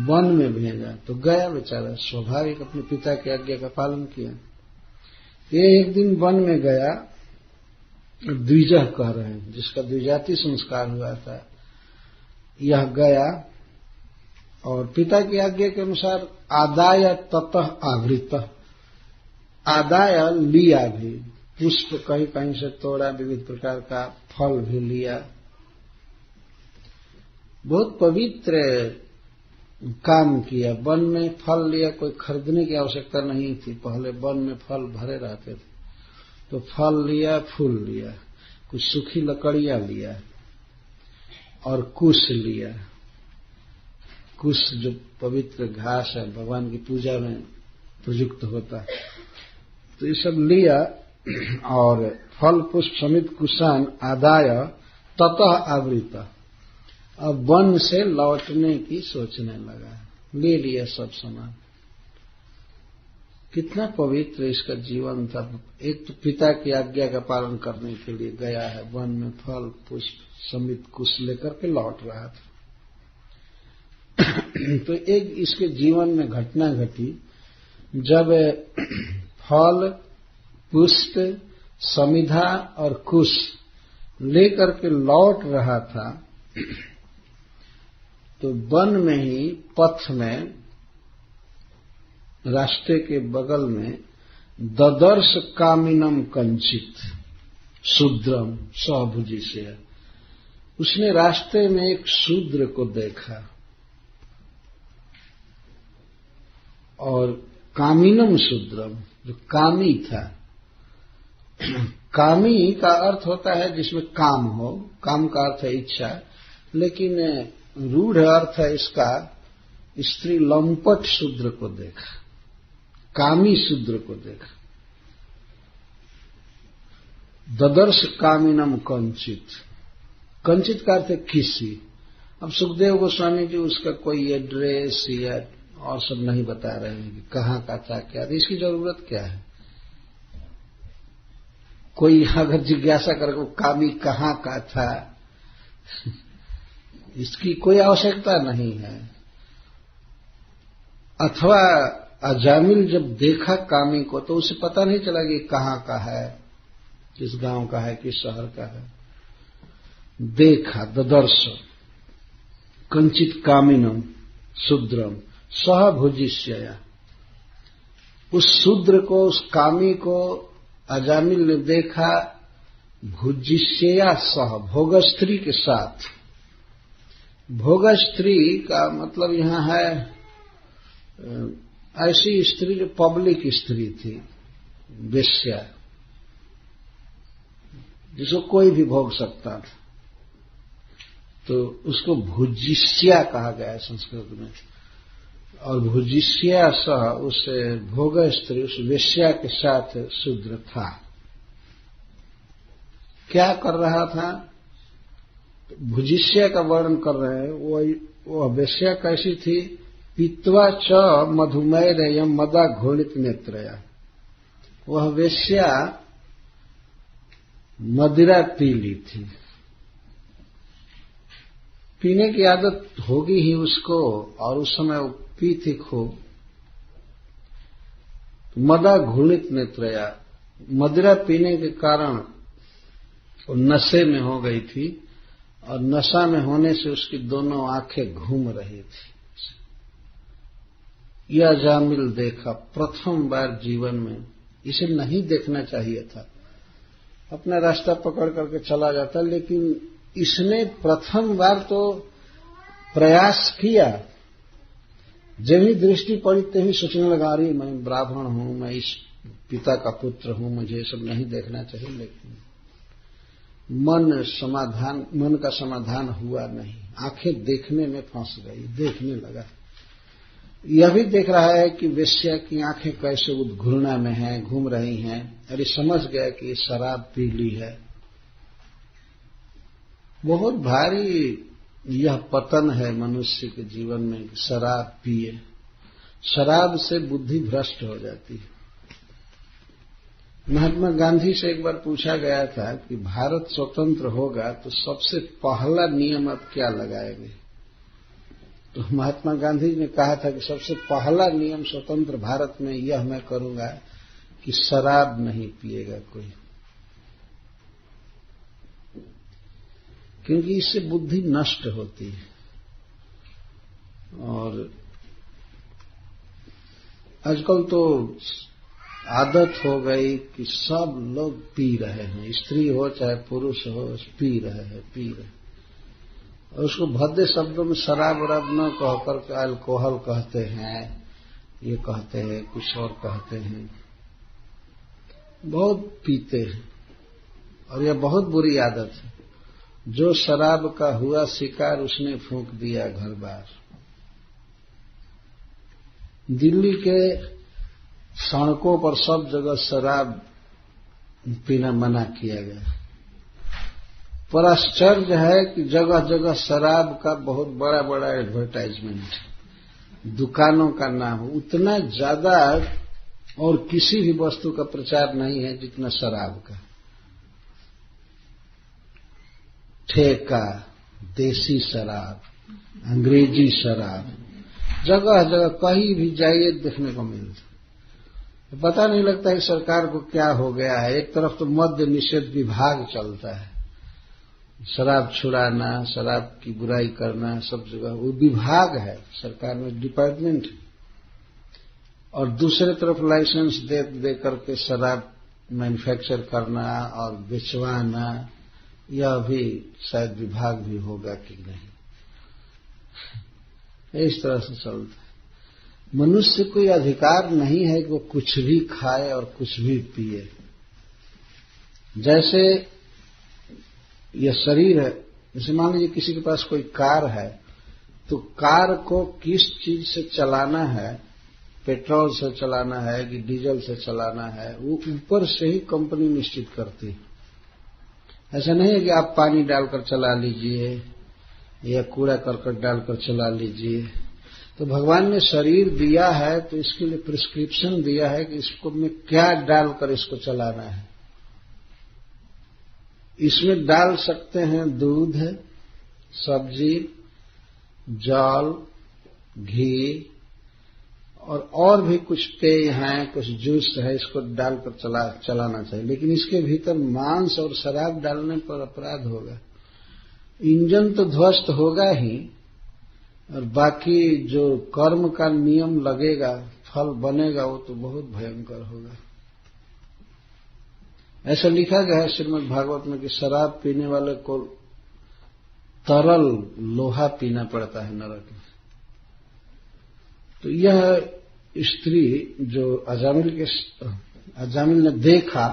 वन में भेजा। तो गया बेचारा, स्वाभाविक अपने पिता की आज्ञा का पालन किया। ये एक दिन वन में गया, द्विजह कह रहे हैं, जिसका द्विजाति संस्कार हुआ था, यह गया और पिता की आज्ञा के अनुसार आदाय ततः आवृत, आदाय लिया भी, पुष्प कहीं कहीं से तोड़ा, विविध प्रकार का फल भी लिया। बहुत पवित्र काम किया। वन में फल लिया, कोई खरीदने की आवश्यकता नहीं थी, पहले वन में फल भरे रहते थे। तो फल लिया, फूल लिया, कुछ सूखी लकड़ियां लिया और कुश लिया। कुश जो पवित्र घास है, भगवान की पूजा में प्रयुक्त होता है। तो ये सब लिया और फल पुष्प समित कुशान आदाय ततः आवृत, अब वन से लौटने की सोचने लगा। ले लिया सब सामान। कितना पवित्र इसका जीवन था। एक तो पिता की आज्ञा का पालन करने के लिए गया है, वन में फल पुष्प समित कुश लेकर के लौट रहा था। तो एक इसके जीवन में घटना घटी, जब फल पुष्प समिधा और कुश लेकर के लौट रहा था, तो वन में ही पथ में रास्ते के बगल में ददर्श कामिनम कंचित शूद्रम सहभुजी से, उसने रास्ते में एक शूद्र को देखा और कामिनम शूद्रम, जो कामी था। कामी का अर्थ होता है जिसमें काम हो, काम का अर्थ है इच्छा, लेकिन रूढ़ अर्थ है इसका स्त्री लंपट शूद्र को देखा, कामी शूद्र को देखा। ददर्श कामिनम कंचित, कंचित का अर्थ है किसी। अब सुखदेव गोस्वामी जी उसका कोई एड्रेस या और सब नहीं बता रहे हैं कि कहाँ का था क्या, इसकी जरूरत क्या है। कोई अगर जिज्ञासा करे कामी कहाँ का था, इसकी कोई आवश्यकता नहीं है। अथवा अजामिल जब देखा कामी को तो उसे पता नहीं चला कि कहाँ का है, किस गांव का है, किस शहर का है। देखा ददर्श कंचित कामिनम शूद्रम सह भुजिष्यया, उस शूद्र को, उस कामी को अजामिल ने देखा भुजिष्यया सह, भोगस्त्री के साथ। भोगस्त्री का मतलब यहां है ऐसी स्त्री जो पब्लिक स्त्री थी, वेश्या, जिसको कोई भी भोग सकता था, तो उसको भुजिष्या कहा गया है संस्कृत में। और भुजिष्या सह, उस भोग स्त्री, उस वेश्या के साथ शूद्र था। क्या कर रहा था? भुजिष्या का वर्णन कर रहे हैं। वो वेश्या कैसी थी? पीत्वा च मधुमेह मदा घोलित नेत्रया, वह वेश्या मदिरा पी ली थी। पीने की आदत होगी ही उसको, और उस समय वो पी थी खूब। मदा घोलित नेत्रया, मदिरा पीने के कारण वो नशे में हो गई थी, और नशा में होने से उसकी दोनों आंखें घूम रही थी। यह जामिल देखा प्रथम बार जीवन में, इसे नहीं देखना चाहिए था, अपना रास्ता पकड़ करके चला जाता, लेकिन इसने प्रथम बार तो प्रयास किया। जब ही दृष्टि पड़ी तभी सोचने लगा, अरे मैं ब्राह्मण हूं, मैं इस पिता का पुत्र हूं, मुझे सब नहीं देखना चाहिए। लेकिन मन का समाधान हुआ नहीं, आंखें देखने में फंस गई, देखने लगा। यह भी देख रहा है कि वेश्या की आंखें कैसे उद्घूर्णा में हैं, घूम रही हैं, और ये समझ गया कि ये शराब पी ली है। बहुत भारी यह पतन है मनुष्य के जीवन में, शराब पिए। शराब से बुद्धि भ्रष्ट हो जाती है। महात्मा गांधी से एक बार पूछा गया था कि भारत स्वतंत्र होगा तो सबसे पहला नियम आप क्या लगाएंगे? तो महात्मा गांधी ने कहा था कि सबसे पहला नियम स्वतंत्र भारत में यह मैं करूंगा कि शराब नहीं पिएगा कोई, क्योंकि इससे बुद्धि नष्ट होती है। और आजकल तो आदत हो गई कि सब लोग पी रहे हैं, स्त्री हो चाहे पुरुष हो, पी रहे हैं। और उसको भद्दे शब्दों में शराब वराब न कहकर के अल्कोहल कहते हैं, ये कहते हैं, कुछ और कहते हैं। बहुत पीते हैं, और यह बहुत बुरी आदत है। जो शराब का हुआ शिकार उसने फूंक दिया घर बार। दिल्ली के सड़कों पर सब जगह शराब पीना मना किया गया। पर आश्चर्य है कि जगह जगह शराब का बहुत बड़ा बड़ा एडवर्टाइजमेंट, दुकानों का नाम, उतना ज्यादा और किसी भी वस्तु का प्रचार नहीं है जितना शराब का। ठेका, देसी शराब, अंग्रेजी शराब, जगह जगह कहीं भी जाइए देखने को मिलता। तो पता नहीं लगता है सरकार को क्या हो गया है। एक तरफ तो मद्य निषेध विभाग चलता है, शराब छुड़ाना, शराब की बुराई करना, सब जगह वो विभाग है, सरकार में डिपार्टमेंट है। और दूसरे तरफ लाइसेंस दे करके शराब मैन्युफैक्चर करना और बेचवाना, यह भी शायद विभाग भी होगा कि नहीं, इस तरह से चलता है। मनुष्य कोई अधिकार नहीं है कि वो कुछ भी खाए और कुछ भी पिए। जैसे यह शरीर है, जैसे मान लीजिए किसी के पास कोई कार है, तो कार को किस चीज से चलाना है, पेट्रोल से चलाना है कि डीजल से चलाना है, वो ऊपर से ही कंपनी निश्चित करती है। ऐसा नहीं है कि आप पानी डालकर चला लीजिए या कूड़ा करकट डालकर चला लीजिए। तो भगवान ने शरीर दिया है तो इसके लिए प्रिस्क्रिप्शन दिया है कि इसको में क्या डालकर इसको चलाना है। इसमें डाल सकते हैं दूध, सब्जी, जल, घी और भी कुछ पेय हैं, कुछ जूस है, इसको डालकर चलाना चाहिए। लेकिन इसके भीतर मांस और शराब डालने पर अपराध होगा। इंजन तो ध्वस्त होगा ही, और बाकी जो कर्म का नियम लगेगा, फल बनेगा, वो तो बहुत भयंकर होगा। ऐसा लिखा गया है श्रीमद् भागवत में कि शराब पीने वाले को तरल लोहा पीना पड़ता है नरक में। तो यह स्त्री जो अजामिल ने देखा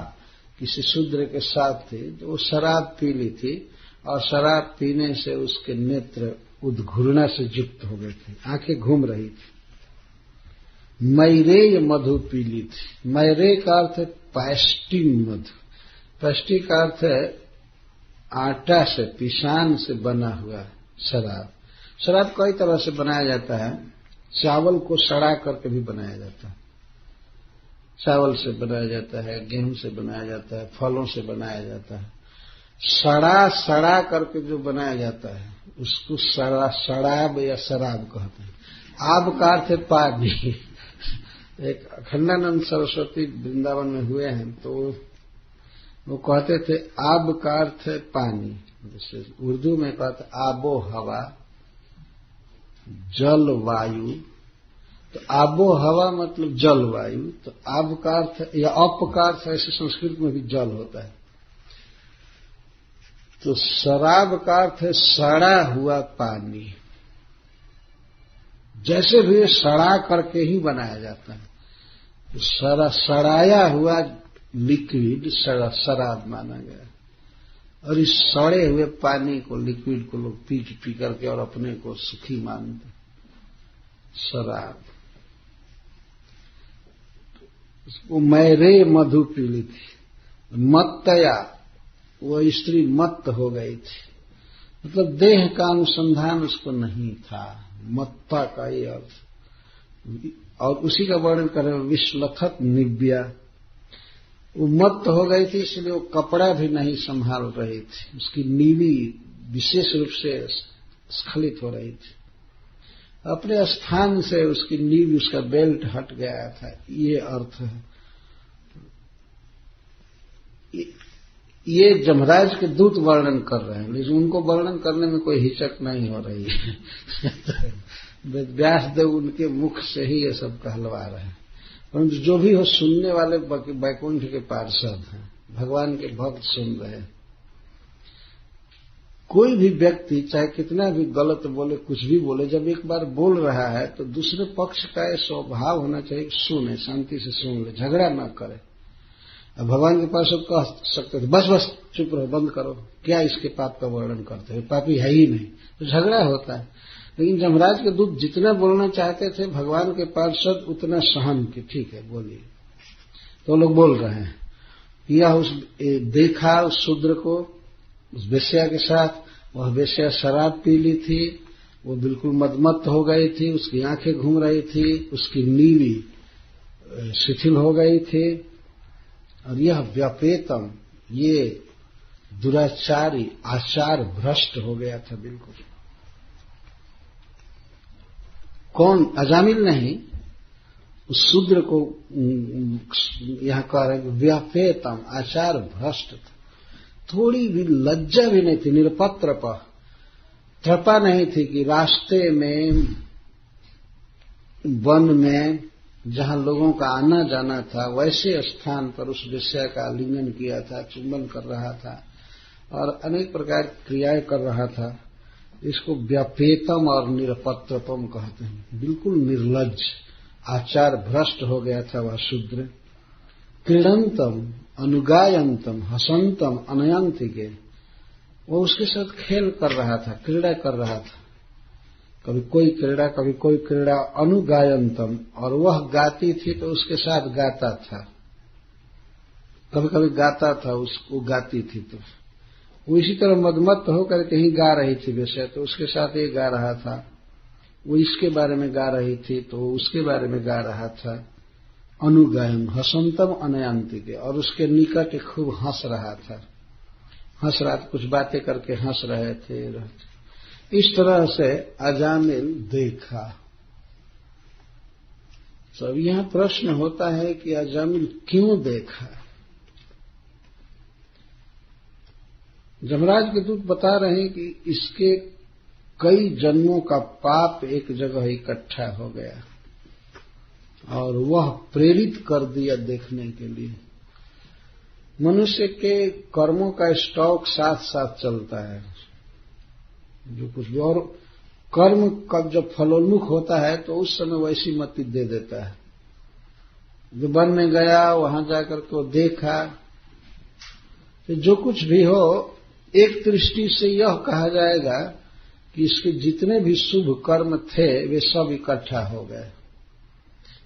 किसी शूद्र के साथ थी, तो वो शराब पी ली थी और शराब पीने से उसके नेत्र उद्घूर्णा से युक्त हो गए थे, आंखें घूम रही थी। मैरेय मधु पी ली थी। मैरेय का अर्थ है पैष्टि मधु। पैष्टि का अर्थ है आटा से, पिसान से बना हुआ शराब। शराब कई तरह से बनाया जाता है। चावल को सड़ा करके भी बनाया जाता है, चावल से बनाया जाता है, गेहूं से बनाया जाता है, फलों से बनाया जाता है। सड़ा करके जो बनाया जाता है उसको शराब या शराब कहते हैं। आब का अर्थ है पानी। एक अखंडानंद सरस्वती वृंदावन में हुए हैं, तो वो कहते थे आब का अर्थ है पानी। जैसे उर्दू में कहते आबो हवा, जल वायु। तो आबो हवा मतलब जल वायु। तो आब का अर्थ या अप का अर्थ, ऐसे संस्कृत में भी जल होता है। तो शराब का अर्थ है सड़ा हुआ पानी। जैसे भी सड़ा करके ही बनाया जाता है, तो सड़ाया हुआ लिक्विड शराब माना गया। और इस सड़े हुए पानी को, लिक्विड को लोग पी करके और अपने को सुखी मानते, शराब। उसको मैरे मधु पी ली थी। मत्तया, वह स्त्री मत्त हो गई थी, मतलब देह का अनुसंधान उसको नहीं था, मत्ता का ये अर्थ। और उसी का वर्णन कर रहे विश्लथत निव्या। वो मत्त हो गई थी, इसलिए वो कपड़ा भी नहीं संभाल रही थी, उसकी नीवी विशेष रूप से स्खलित हो रही थी। अपने स्थान से उसकी नींव, उसका बेल्ट हट गया था, ये अर्थ है। ये जमराज के दूत वर्णन कर रहे हैं, लेकिन उनको वर्णन करने में कोई हिचक नहीं हो रही है। व्यासदेव उनके मुख से ही ये सब कहलवा रहे हैं। परंतु जो भी हो, सुनने वाले वैकुंठ के पार्षद हैं, भगवान के भक्त सुन रहे हैं। कोई भी व्यक्ति चाहे कितना भी गलत बोले, कुछ भी बोले, जब एक बार बोल रहा है तो दूसरे पक्ष का यह स्वभाव होना चाहिए, सुने, शांति से सुन ले, झगड़ा ना करे। अब भगवान के पास सब कह सकते थे बस चुप रहो, बंद करो, क्या इसके पाप का वर्णन करते हो, पापी है ही नहीं, तो झगड़ा होता है। लेकिन जमराज के दूत जितना बोलना चाहते थे, भगवान के पार्षद उतना सहन कि ठीक है बोलिए। तो लोग बोल रहे हैं। यह देखा उस शूद्र को, उस वेश्या के साथ। वह वेश्या शराब पी ली थी, वो बिल्कुल मदमत्त हो गई थी, उसकी आंखें घूम रही थी, उसकी नीली शिथिल हो गई थी। और यह व्यपेतम, ये दुराचारी, आचार भ्रष्ट हो गया था बिल्कुल। कौन? अजामिल नहीं, उस शूद्र को यहां कह रहे हैं व्यापेतम, आचार भ्रष्ट था, थोड़ी भी लज्जा भी नहीं थी, निरपत्रप, त्रपा नहीं थी कि रास्ते में, वन में जहां लोगों का आना जाना था वैसे स्थान पर उस वेश्या का आलिंगन किया था, चुंबन कर रहा था और अनेक प्रकार की क्रियाएं कर रहा था। इसको व्यापेतम और निरपत्रपम कहते हैं। बिल्कुल निर्लज्ज, आचार भ्रष्ट हो गया था वह शूद्र। क्रीडंतम अनुगायंतम हसंतम अनयंतिके, वो उसके साथ खेल कर रहा था, क्रीड़ा कर रहा था, कभी कोई क्रीड़ा कभी कोई क्रीड़ा। अनुगायंतम, और वह गाती थी तो उसके साथ गाता था, कभी कभी गाता था, उसको गाती थी तो वो इसी तरह मदमत्त होकर कहीं गा रही थी वैसे, तो उसके साथ ये गा रहा था, वो इसके बारे में गा रही थी तो वो उसके बारे में गा रहा था। अनुगायन हसंतम अनयांतिके, और उसके निकट खूब हंस रहा था, कुछ बातें करके हंस रहे थे। इस तरह से अजामिल देखा। सब यहां प्रश्न होता है कि अजामिल क्यों देखा। जमराज के दूत बता रहे हैं कि इसके कई जन्मों का पाप एक जगह इकट्ठा हो गया और वह प्रेरित कर दिया देखने के लिए। मनुष्य के कर्मों का स्टॉक साथ साथ चलता है, जो कुछ भी, और कर्म का जब फलोन्मुख होता है तो उस समय वैसी मति दे देता है। जो वन में गया वहां जाकर के देखा, तो जो कुछ भी हो, एक दृष्टि से यह कहा जाएगा कि इसके जितने भी शुभ कर्म थे वे सब इकट्ठा हो गए।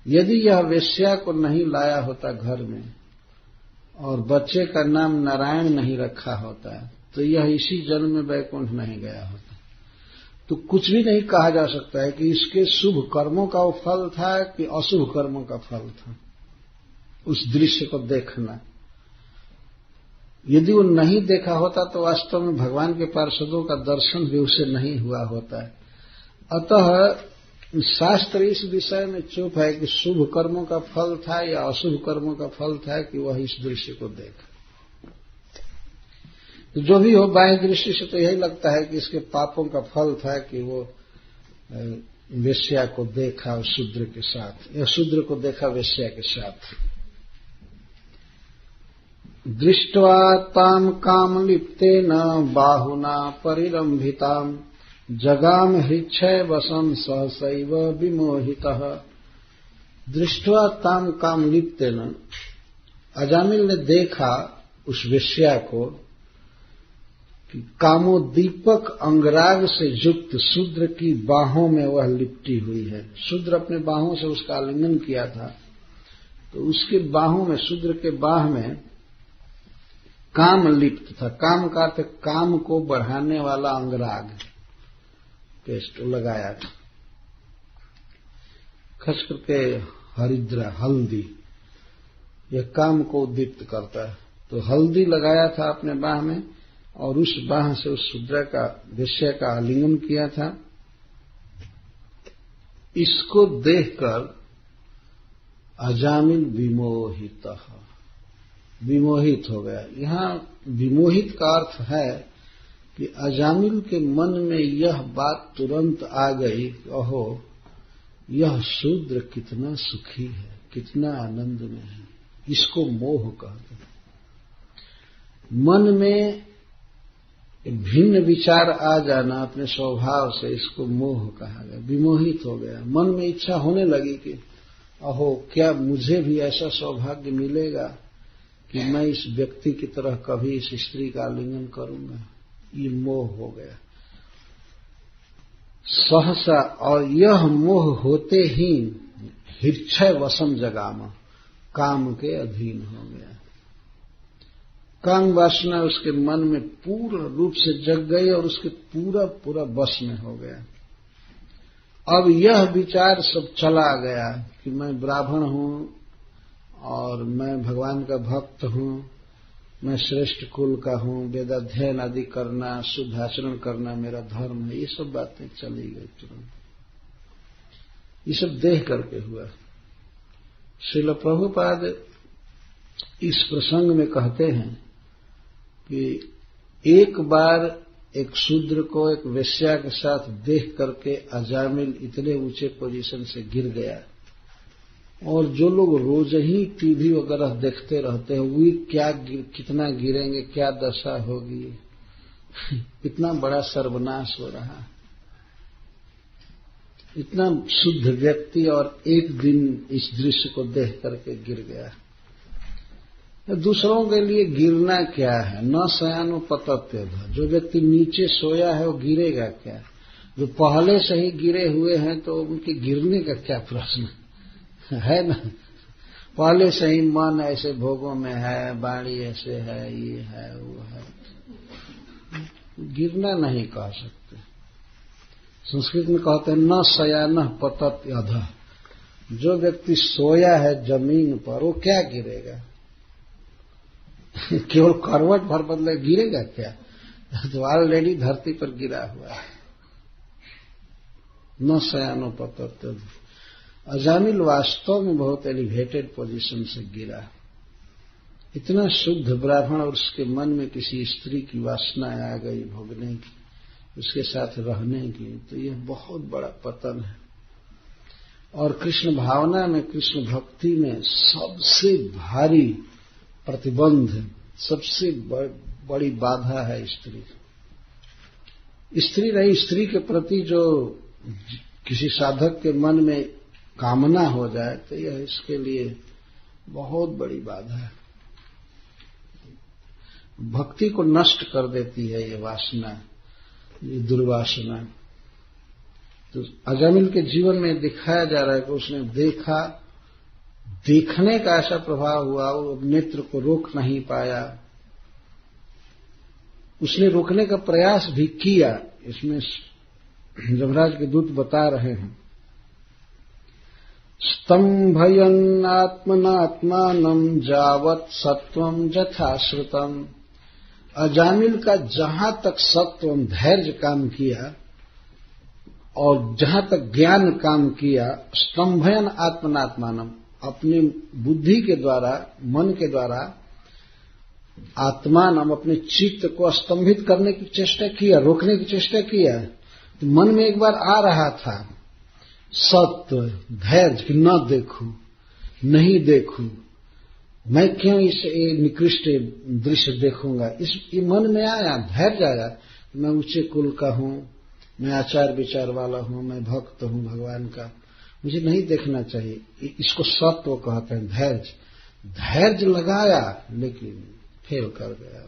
यदि यह वेश्या को नहीं लाया होता घर में और बच्चे का नाम नारायण नहीं रखा होता तो यह इसी जन्म में वैकुंठ नहीं गया होता। तो कुछ भी नहीं कहा जा सकता है कि इसके शुभ कर्मों का वो फल था कि अशुभ कर्मों का फल था, उस दृश्य को देखना। यदि वो नहीं देखा होता तो वास्तव में भगवान के पार्षदों का दर्शन भी उसे नहीं हुआ होता है। अतः शास्त्र इस विषय में चुप है कि शुभ कर्मों का फल था या अशुभ कर्मों का फल था कि वह इस दृश्य को देखा। तो जो भी हो, बाह्य दृष्टि से तो यही लगता है कि इसके पापों का फल था कि वो वेश्या को देखा उस शूद्र के साथ, या शूद्र को देखा वेश्या के साथ। दृष्ट्वा ताम कामलिप्तेन बाहुना परिरंभिताम जगाम हृच्छय वसम सहसैव विमोहितः। दृष्ट्वा ताम कामलिप्तेन, अजामिल ने देखा उस वेश्या को कि कामोद्दीपक अंगराग से युक्त शूद्र की बाहों में वह लिपटी हुई है। शूद्र अपने बाहों से उसका आलिंगन किया था, तो उसके बाहों में, शूद्र के बाह में काम लिप्त था। काम का अर्थ काम को बढ़ाने वाला अंगराग, पेस्ट लगाया था, खास करके हरिद्रा, हल्दी, यह काम को उद्दीप्त करता है। तो हल्दी लगाया था अपने बाह में और उस बाह से उस शूद्र का, वेश्या का आलिंगन किया था। इसको देखकर अजामिल विमोहित हो गया। यहां विमोहित का अर्थ है कि अजामिल के मन में यह बात तुरंत आ गई, ओहो, यह शूद्र कितना सुखी है, कितना आनंद में है, इसको मोह कहते हैं। मन में भिन्न विचार आ जाना अपने स्वभाव से, इसको मोह कहा गया। विमोहित हो गया, मन में इच्छा होने लगी कि अहो, क्या मुझे भी ऐसा सौभाग्य मिलेगा कि मैं इस व्यक्ति की तरह कभी इस स्त्री का आलिंगन करूंगा। ये मोह हो गया सहसा, और यह मोह होते ही हृच्छय वशम जगामा, काम के अधीन हो गया। काम वासना उसके मन में पूर्ण रूप से जग गई और उसके पूरा वश में हो गया। अब यह विचार सब चला गया कि मैं ब्राह्मण हूं और मैं भगवान का भक्त हूं, मैं श्रेष्ठ कुल का हूं, वेदाध्ययन आदि करना, शुद्ध आचरण करना मेरा धर्म है। ये सब बातें चली गई तुरंत। ये सब देख करके हुआ। श्रील प्रभुपाद इस प्रसंग में कहते हैं कि एक बार एक शूद्र को एक वेश्या के साथ देख करके अजामिल इतने ऊंचे पोजीशन से गिर गया, और जो लोग रोज ही टीवी वगैरह देखते रहते हैं वे कितना गिरेंगे, क्या दशा होगी, इतना बड़ा सर्वनाश हो रहा है। इतना शुद्ध व्यक्ति और एक दिन इस दृश्य को देख करके गिर गया। दूसरों के लिए गिरना क्या है, न शयानो पतत्य, जो व्यक्ति नीचे सोया है वो गिरेगा क्या, जो पहले से ही गिरे हुए हैं तो उनके गिरने का क्या प्रश्न है ना। पहले से ही मन ऐसे भोगों में है, वाणी ऐसे है, ये है वो है, गिरना नहीं कह सकते। संस्कृत में कहते हैं न शयान पतत्य अधः, जो व्यक्ति सोया है जमीन पर वो क्या गिरेगा, केवल करवट भर बदले गिरेगा क्या, तो ऑलरेडी धरती पर गिरा हुआ है। न शयानो पतत्य। अजामिल वास्तव में बहुत एलिवेटेड पोजीशन से गिरा। इतना शुद्ध ब्राह्मण और उसके मन में किसी स्त्री की वासना आ गई भोगने की, उसके साथ रहने की, तो यह बहुत बड़ा पतन है। और कृष्ण भावना में, कृष्ण भक्ति में सबसे भारी प्रतिबंध, सबसे बड़ी बाधा है स्त्री। स्त्री नहीं, स्त्री के प्रति जो किसी साधक के मन में कामना हो जाए तो यह इसके लिए बहुत बड़ी बाधा है, भक्ति को नष्ट कर देती है ये वासना, ये दुर्वासना। तो अजामिल के जीवन में दिखाया जा रहा है कि उसने देखा, देखने का ऐसा प्रभाव हुआ, वो नेत्र को रोक नहीं पाया। उसने रोकने का प्रयास भी किया। इसमें यमराज के दूत बता रहे हैं, स्तंभयन् आत्मनात्मानं जावत् सत्वं यथाश्रुतम्। अजामिल का जहां तक सत्व धैर्य काम किया और जहां तक ज्ञान काम किया, स्तंभयन् आत्मनात्मानं, अपनी बुद्धि के द्वारा, मन के द्वारा, आत्मान, अपने चित्त को स्तंभित करने की चेष्टा किया, रोकने की चेष्टा किया। तो मन में एक बार आ रहा था सत्व, धैर्य कि न देखूं, नहीं देखूं, मैं क्यों इस निकृष्ट दृश्य देखूंगा, इस ये मन में आया, धैर्य आया। मैं ऊंचे कुल का हूं, मैं आचार विचार वाला हूं, मैं भक्त हूं भगवान का, मुझे नहीं देखना चाहिए। इसको सत्व कहते हैं, धैर्य। धैर्य लगाया लेकिन फेल कर गया,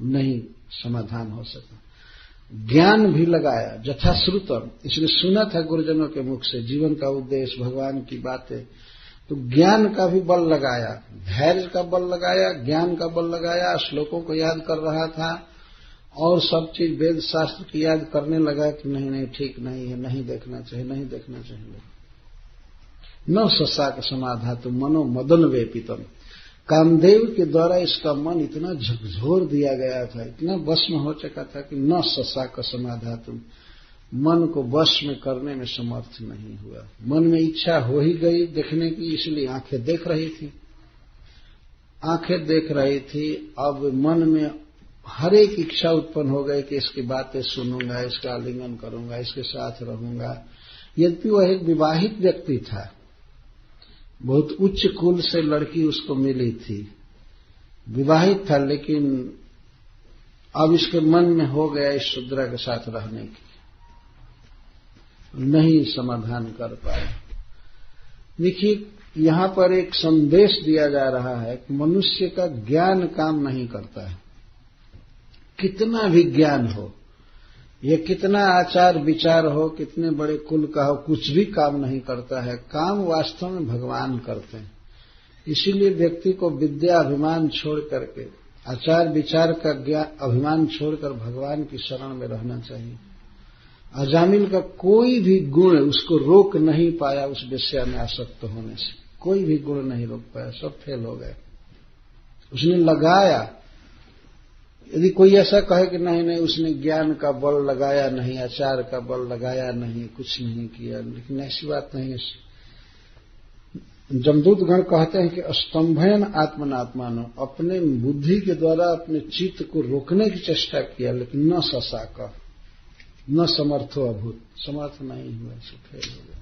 नहीं समाधान हो सका। ज्ञान भी लगाया, यथाश्रुतम, इसने सुना था गुरुजनों के मुख से जीवन का उद्देश्य, भगवान की बातें, तो ज्ञान का भी बल लगाया, धैर्य का बल लगाया, ज्ञान का बल लगाया, श्लोकों को याद कर रहा था और सब चीज वेद शास्त्र की याद करने लगा कि नहीं नहीं ठीक नहीं है, नहीं देखना चाहिए, नहीं देखना चाहिए। न शशाक समाधातु मनो मदन वेपितम। कामदेव के द्वारा इसका मन इतना झकझोर दिया गया था, इतना वश में हो चुका था कि न शशाक समाधातु, मन को वश में करने में समर्थ नहीं हुआ। मन में इच्छा हो ही गई देखने की, इसलिए आंखें देख रही थी, आंखें देख रही थी। अब मन में हर एक इच्छा उत्पन्न हो गई कि इसकी बातें सुनूंगा, इसका आलिंगन करूंगा, इसके साथ रहूंगा। यद्यपि वह एक विवाहित व्यक्ति था, बहुत उच्च कुल से लड़की उसको मिली थी, विवाहित था, लेकिन अब इसके मन में हो गया इस शूद्रा के साथ रहने की, नहीं समाधान कर पाया। देखिए यहां पर एक संदेश दिया जा रहा है कि मनुष्य का ज्ञान काम नहीं करता है। कितना भी ज्ञान हो, ये कितना आचार विचार हो, कितने बड़े कुल का हो, कुछ भी काम नहीं करता है। काम वास्तव में भगवान करते हैं। इसीलिए व्यक्ति को विद्या अभिमान छोड़ करके, आचार विचार का ज्ञान अभिमान छोड़कर भगवान की शरण में रहना चाहिए। अजामिल का कोई भी गुण उसको रोक नहीं पाया उस वेश्या में आसक्त होने से, कोई भी गुण नहीं रोक पाया, सब फेल हो गए। उसने लगाया, यदि कोई ऐसा कहे कि नहीं नहीं उसने ज्ञान का बल लगाया नहीं, आचार का बल लगाया नहीं, कुछ नहीं किया, लेकिन ऐसी बात नहीं है। जमदूत गण कहते हैं कि स्तंभयन आत्मनात्मानो, अपने बुद्धि के द्वारा अपने चित्त को रोकने की चेष्टा किया, लेकिन न ससाक, न समर्थो अभूत, समर्थ नहीं हुआ, से फेल हो गया।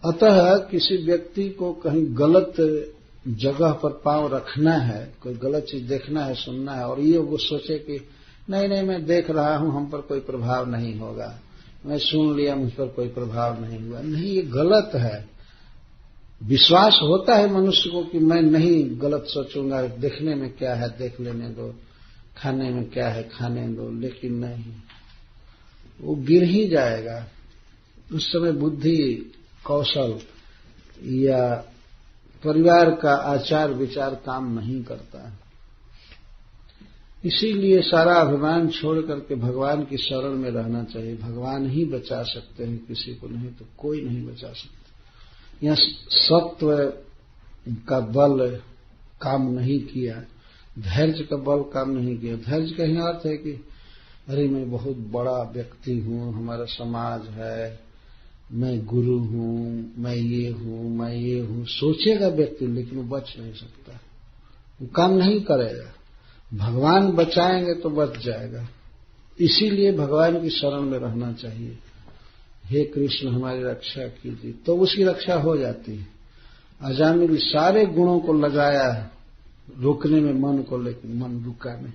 अतः किसी व्यक्ति को कहीं गलत जगह पर पांव रखना है, कोई गलत चीज देखना है, सुनना है, और ये वो सोचे कि नहीं मैं देख रहा हूं, हम पर कोई प्रभाव नहीं होगा, मैं सुन लिया, मुझ पर कोई प्रभाव नहीं हुआ, नहीं, ये गलत है। विश्वास होता है मनुष्य को कि मैं नहीं गलत सोचूंगा, देखने में क्या है देख लेने दो, खाने में क्या है खाने दो, लेकिन नहीं, वो गिर ही जाएगा। उस समय बुद्धि, कौशल या परिवार का आचार विचार काम नहीं करता। इसीलिए सारा अभिमान छोड़ करके भगवान की शरण में रहना चाहिए। भगवान ही बचा सकते हैं किसी को, नहीं तो कोई नहीं बचा सकता। यह सत्व का बल काम नहीं किया, धैर्य का बल काम नहीं किया। धैर्य का ही अर्थ है कि अरे मैं बहुत बड़ा व्यक्ति हूं, हमारा समाज है, मैं गुरु हूं, मैं ये हूं, सोचेगा व्यक्ति, लेकिन वो बच नहीं सकता, वो काम नहीं करेगा। भगवान बचाएंगे तो बच जाएगा। इसीलिए भगवान की शरण में रहना चाहिए। हे कृष्ण हमारी रक्षा कीजिए, तो उसकी रक्षा हो जाती है। अजामिल सारे गुणों को लगाया रोकने में मन को, लेकिन मन रुका नहीं,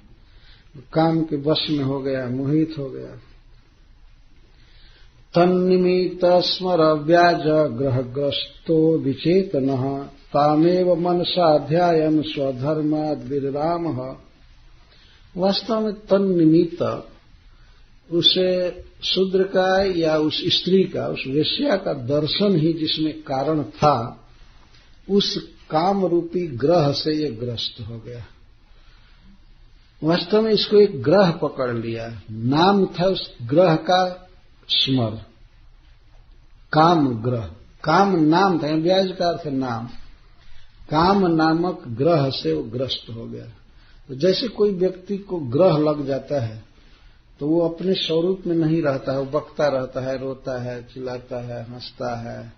काम के वश में हो गया, मोहित हो गया। तन्निमित्त स्मर व्याज ग्रहग्रस्तो विचेतनः तामेव मनसा ध्यायन् स्वधर्माद् विररामः। वास्तव में तन्निमित्त उसे शूद्र का या उस स्त्री का, उस वेश्या का दर्शन ही जिसमें कारण था, उस काम रूपी ग्रह से ये ग्रस्त हो गया। वास्तव में इसको एक ग्रह पकड़ लिया, नाम था उस ग्रह का स्मर, काम ग्रह, काम नाम था, व्याज का अर्थ नाम, काम नामक ग्रह से वो ग्रस्त हो गया। तो जैसे कोई व्यक्ति को ग्रह लग जाता है तो वो अपने स्वरूप में नहीं रहता है, वो बकता रहता है, रोता है, चिल्लाता है, हंसता है,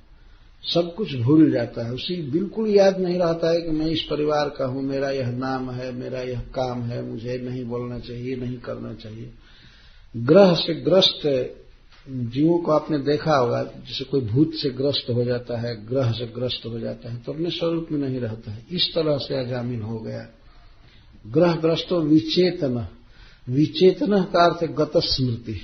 सब कुछ भूल जाता है। उसी बिल्कुल याद नहीं रहता है कि मैं इस परिवार का हूं, मेरा यह नाम है, मेरा यह काम है, मुझे नहीं बोलना चाहिए, नहीं करना चाहिए। ग्रह से ग्रस्त जीवों को आपने देखा होगा, जैसे कोई भूत से ग्रस्त हो जाता है, ग्रह से ग्रस्त हो जाता है, तो अपने स्वरूप में नहीं रहता है। इस तरह से अजामिल हो गया। ग्रहग्रस्तो विचेतन, विचेतन का अर्थ गत स्मृति,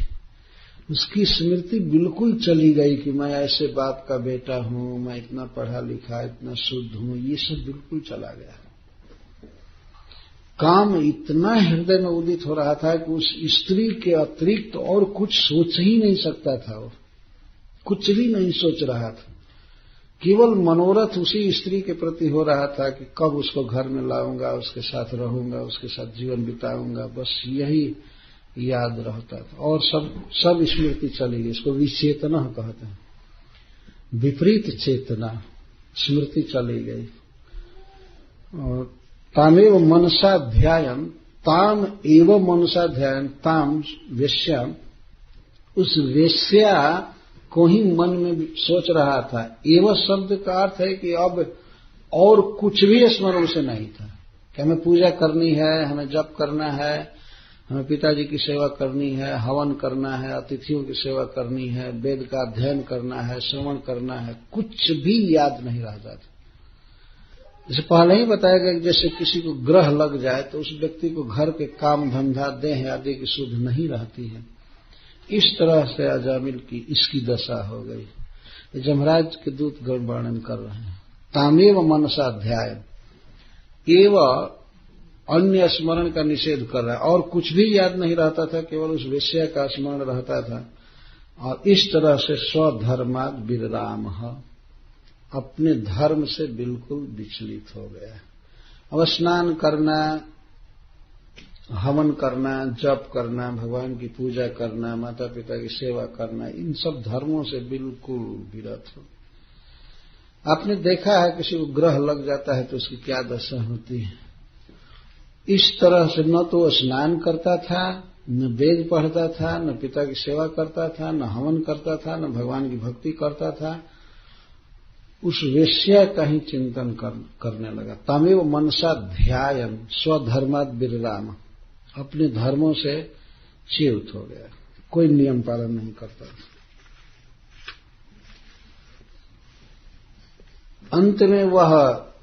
उसकी स्मृति बिल्कुल चली गई कि मैं ऐसे बाप का बेटा हूं, मैं इतना पढ़ा लिखा, इतना शुद्ध हूं, ये सब बिल्कुल चला गया। काम इतना हृदय में उदित हो रहा था कि उस स्त्री के अतिरिक्त और कुछ सोच ही नहीं सकता था, वो कुछ भी नहीं सोच रहा था। केवल मनोरथ उसी स्त्री के प्रति हो रहा था कि कब उसको घर में लाऊंगा, उसके साथ रहूंगा, उसके साथ जीवन बिताऊंगा, बस यही याद रहता था। और सब स्मृति चली गई। इसको विचेतना कहते हैं, विपरीत चेतना, स्मृति चली गई। और तामेव मनसा ध्यायन, ताम एव मनसा ध्यायन, ताम वेश्या, उस वेश्या को ही मन में सोच रहा था। एवं शब्द का अर्थ है कि अब और कुछ भी स्मरण से नहीं था कि हमें पूजा करनी है, हमें जप करना है, हमें पिताजी की सेवा करनी है, हवन करना है, अतिथियों की सेवा करनी है, वेद का अध्ययन करना है, श्रवण करना है, कुछ भी याद नहीं रहता था। जैसे पहले ही बताया गया कि जैसे किसी को ग्रह लग जाए तो उस व्यक्ति को घर के काम धंधा, देह आदि की सुध नहीं रहती है। इस तरह से अजामिल की इसकी दशा हो गई। जमराज के दूत गण वर्णन कर रहे हैं। तामेव मनसा ध्याय, एवं अन्य स्मरण का निषेध कर रहा है, और कुछ भी याद नहीं रहता था, केवल उस वेश्या का स्मरण रहता था। और इस तरह से स्वधर्माद विरराम, अपने धर्म से बिल्कुल विचलित हो गया। अब स्नान करना, हवन करना, जप करना, भगवान की पूजा करना, माता पिता की सेवा करना, इन सब धर्मों से बिल्कुल विरत हो। आपने देखा है किसी को ग्रह लग जाता है तो उसकी क्या दशा होती है। इस तरह से न तो स्नान करता था, न वेद पढ़ता था, न पिता की सेवा करता था, न हवन करता था, न भगवान की भक्ति करता था, उस वेश्या का ही चिंतन करने लगा। तमेव मनसा ध्यायन स्वधर्माद विराम, अपने धर्मों से च्युत हो गया, कोई नियम पालन नहीं करता। अंत में वह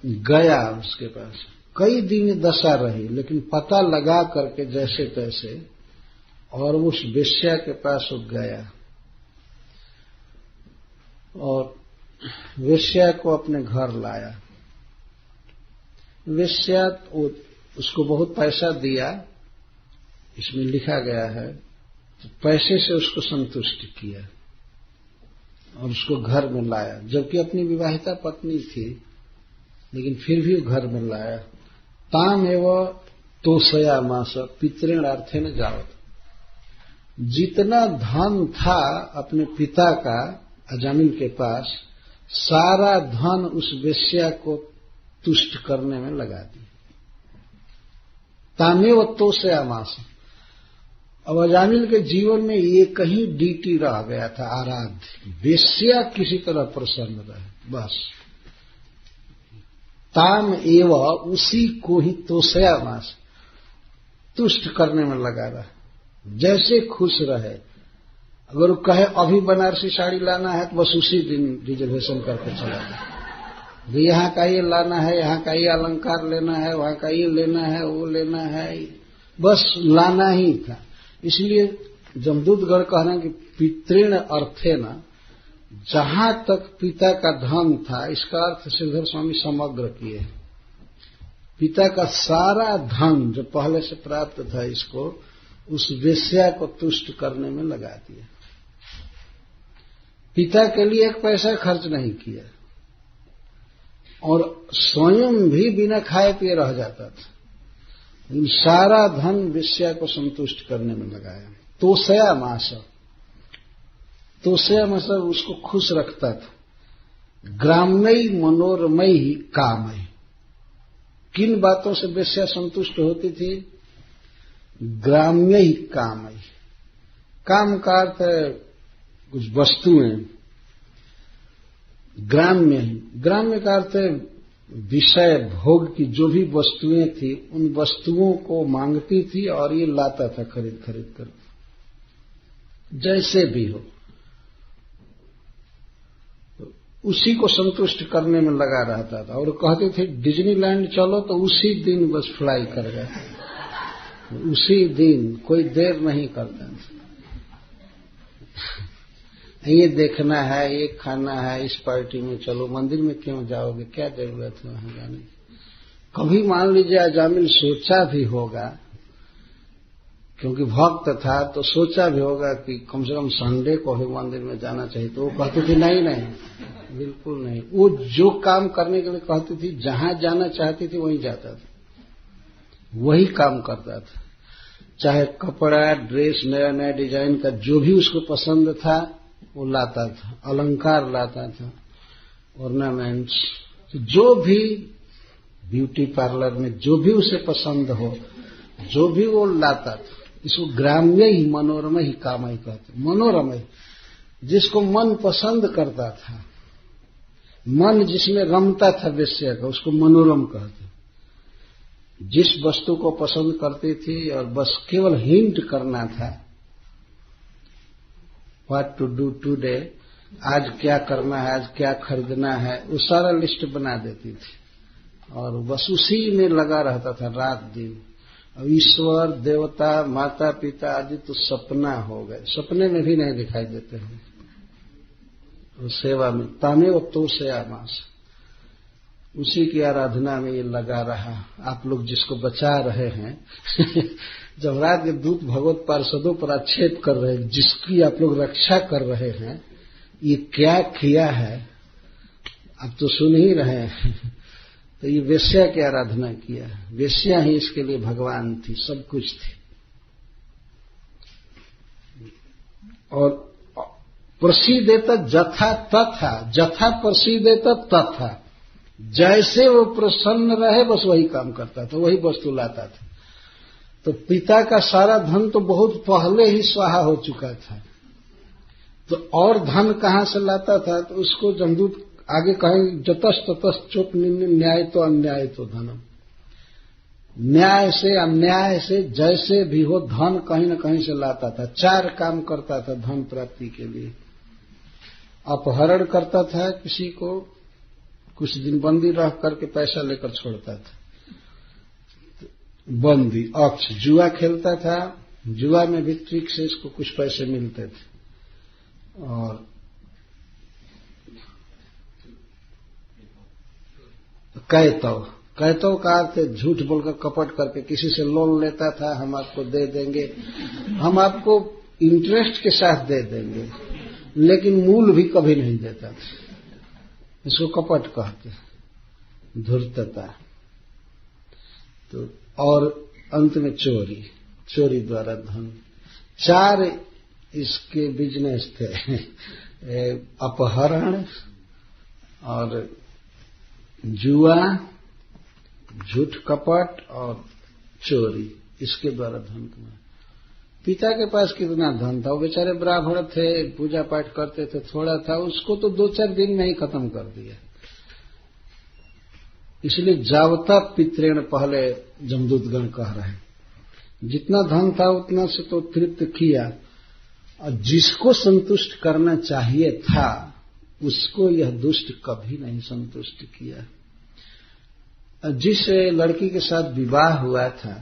गया उसके पास, कई दिन दशा रही, लेकिन पता लगा करके जैसे तैसे और उस वेश्या के पास वो गया और वेश्या को अपने घर लाया। वेश्या उसको बहुत पैसा दिया, इसमें लिखा गया है, तो पैसे से उसको संतुष्ट किया और उसको घर में लाया, जबकि अपनी विवाहिता पत्नी थी, लेकिन फिर भी घर में लाया। ताम एवं तोषयामास पितृण अर्थे न जावत, जितना धन था अपने पिता का अजामिल के पास, सारा धन उस वेश्या को तुष्ट करने में लगा दी। तामेव तोषयामास। अब अजामिल के जीवन में ये कहीं डीटी रह गया था, आराध्य, वेश्या किसी तरह प्रसन्न रहे, बस। ताम एव, उसी को ही तोषयामास, तुष्ट करने में लगा रहा, जैसे खुश रहे। अगर वो कहे अभी बनारसी साड़ी लाना है तो बस उसी दिन रिजर्वेशन करके चला जाए। यहाँ का ये लाना है, यहाँ का ये अलंकार लेना है, वहां का ये लेना है, वो लेना है, बस लाना ही था। इसलिए जमदूतगढ़ कह रहे हैं कि पितृण अर्थे न, जहां तक पिता का धन था, इसका अर्थ श्रीधर स्वामी समग्र किए। पिता का सारा धन जो पहले से प्राप्त था, इसको उस वेश्या को तुष्ट करने में लगा दिया। पिता के लिए एक पैसा खर्च नहीं किया और स्वयं भी बिना खाए पिए रह जाता था, लेकिन सारा धन वेश्या को संतुष्ट करने में लगाया। तोषयामास, तोषयामास उसको खुश रखता था। ग्राम्यई मनोरमयी कामय, किन बातों से वेश्या संतुष्ट होती थी? ग्राम्यई कामय, काम का अर्थ है कुछ वस्तुएं। ग्राम्य का अर्थ है विषय भोग की जो भी वस्तुएं थी, उन वस्तुओं को मांगती थी और ये लाता था खरीद खरीद कर, जैसे भी हो उसी को संतुष्ट करने में लगा रहता था। और कहते थे डिज्नीलैंड चलो तो उसी दिन बस फ्लाई कर गए, उसी दिन, कोई देर नहीं करता। ये देखना है, ये खाना है, इस पार्टी में चलो, मंदिर में क्यों जाओगे, क्या जरूरत है वहां जाने की। कभी मान लीजिए अजामिल सोचा भी होगा, क्योंकि भक्त था तो सोचा भी होगा कि कम से कम संडे को भी मंदिर में जाना चाहिए, तो वो कहती थी नहीं नहीं, बिल्कुल नहीं। वो जो काम करने के लिए कहती थी, जहां जाना चाहती थी वहीं जाता था, वही काम करता था। चाहे कपड़ा, ड्रेस, नया नया डिजाइन का जो भी उसको पसंद था वो लाता था, अलंकार लाता था, ऑर्नामेंट्स, तो जो भी ब्यूटी पार्लर में जो भी उसे पसंद हो, जो भी वो लाता था। इसको ग्राम्य ही मनोरमय ही कामय कहते। मनोरमय, जिसको मन पसंद करता था, मन जिसमें रमता था वेश्या का, उसको मनोरम कहते। जिस वस्तु को पसंद करती थी और बस केवल हिंट करना था, व्हाट टू डू टुडे, आज क्या करना है, आज क्या खरीदना है, वो सारा लिस्ट बना देती थी और बस उसी में लगा रहता था रात दिन। अब ईश्वर, देवता, माता पिता आदि तो सपना हो गए, सपने में भी नहीं दिखाई देते हैं उस सेवा में। तामेव तोषयामास, उसी की आराधना में ये लगा रहा। आप लोग जिसको बचा रहे हैं जब रात के दूत भगवत पार्षदों पर आक्षेप कर रहे हैं, जिसकी आप लोग रक्षा कर रहे हैं, ये क्या किया है आप तो सुन ही रहे हैं। तो ये वेश्या की आराधना किया, वेश्या ही इसके लिए भगवान थी, सब कुछ थी। और प्रसीदेत जथा तथा, जथा प्रसीदेत तथा, जैसे वो प्रसन्न रहे बस वही काम करता था, वही वस्तु लाता था। तो पिता का सारा धन तो बहुत पहले ही स्वाहा हो चुका था, तो और धन कहां से लाता था? तो उसको जमदूत आगे कहेंगे जतस ततस चोपनिन्य न्याय तो अन्याय तो धनम। न्याय से अन्याय से जैसे भी हो धन कहीं न कहीं से लाता था। 4 काम करता था धन प्राप्ति के लिए। अपहरण करता था किसी को, कुछ दिन बंदी रह करके पैसा लेकर छोड़ता था, बंदी। अक्ष जुआ खेलता था, जुआ में भी ट्रिक से इसको कुछ पैसे मिलते थे। और कैतव का अर्थ झूठ बोलकर कपट करके किसी से लोन लेता था, हम आपको दे देंगे, हम आपको इंटरेस्ट के साथ दे देंगे, लेकिन मूल भी कभी नहीं देता था। इसको कपट कहते, धूर्तता। तो और अंत में चोरी द्वारा धन। 4 इसके बिजनेस थे, अपहरण और जुआ, झूठ कपट और चोरी, इसके द्वारा धन कमाया। पिता के पास कितना धन था, वो बेचारे ब्राह्मण थे, पूजा पाठ करते थे, थोड़ा था, उसको तो 2-4 दिन में ही खत्म कर दिया। इसलिए जावता पितृण पहले जमदूतगण कह रहे हैं, जितना धन था उतना से तो तृप्त किया, और जिसको संतुष्ट करना चाहिए था उसको यह दुष्ट कभी नहीं संतुष्ट किया। जिस लड़की के साथ विवाह हुआ था,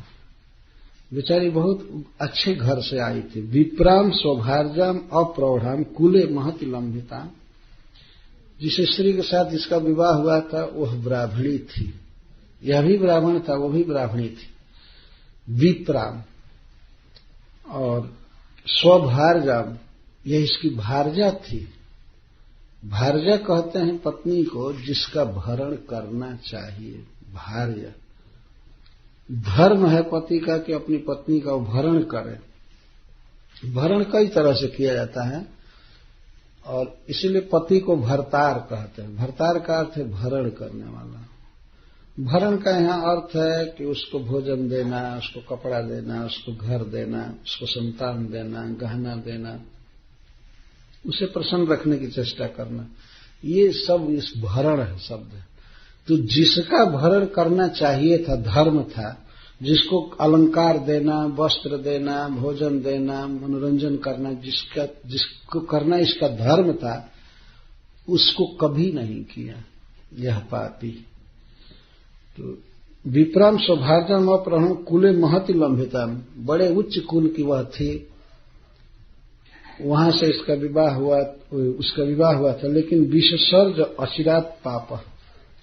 बेचारी बहुत अच्छे घर से आई थी। विप्राम स्वभार्जाम अप्रौढ़ाम कुले महति लंबिता। जिस स्त्री के साथ इसका विवाह हुआ था वह ब्राह्मणी थी, यह भी ब्राह्मण था, वो भी ब्राह्मणी थी। विप्राम और स्वभार्जाम, यह इसकी भार्जा थी। भार्जा कहते हैं पत्नी को जिसका भरण करना चाहिए, भार्या। धर्म है पति का कि अपनी पत्नी का वो भरण करे। भरण कई तरह से किया जाता है और इसीलिए पति को भरतार कहते हैं। भरतार का अर्थ है भरण करने वाला। भरण का यहाँ अर्थ है कि उसको भोजन देना, उसको कपड़ा देना, उसको घर देना, उसको संतान देना, गहना देना, उसे प्रसन्न रखने की चेष्टा करना, ये सब इस भरण है शब्द। तो जिसका भरण करना चाहिए था, धर्म था, जिसको अलंकार देना, वस्त्र देना, भोजन देना, मनोरंजन करना, जिसको करना इसका धर्म था, उसको कभी नहीं किया यह पापी। तो विप्राम स्वभार्जम अप्रहण कुले महति लंबिताम, बड़े उच्च कुल की वह थी, वहां से इसका विवाह हुआ, उसका विवाह हुआ था। लेकिन विषसर्ज अचिरात पाप,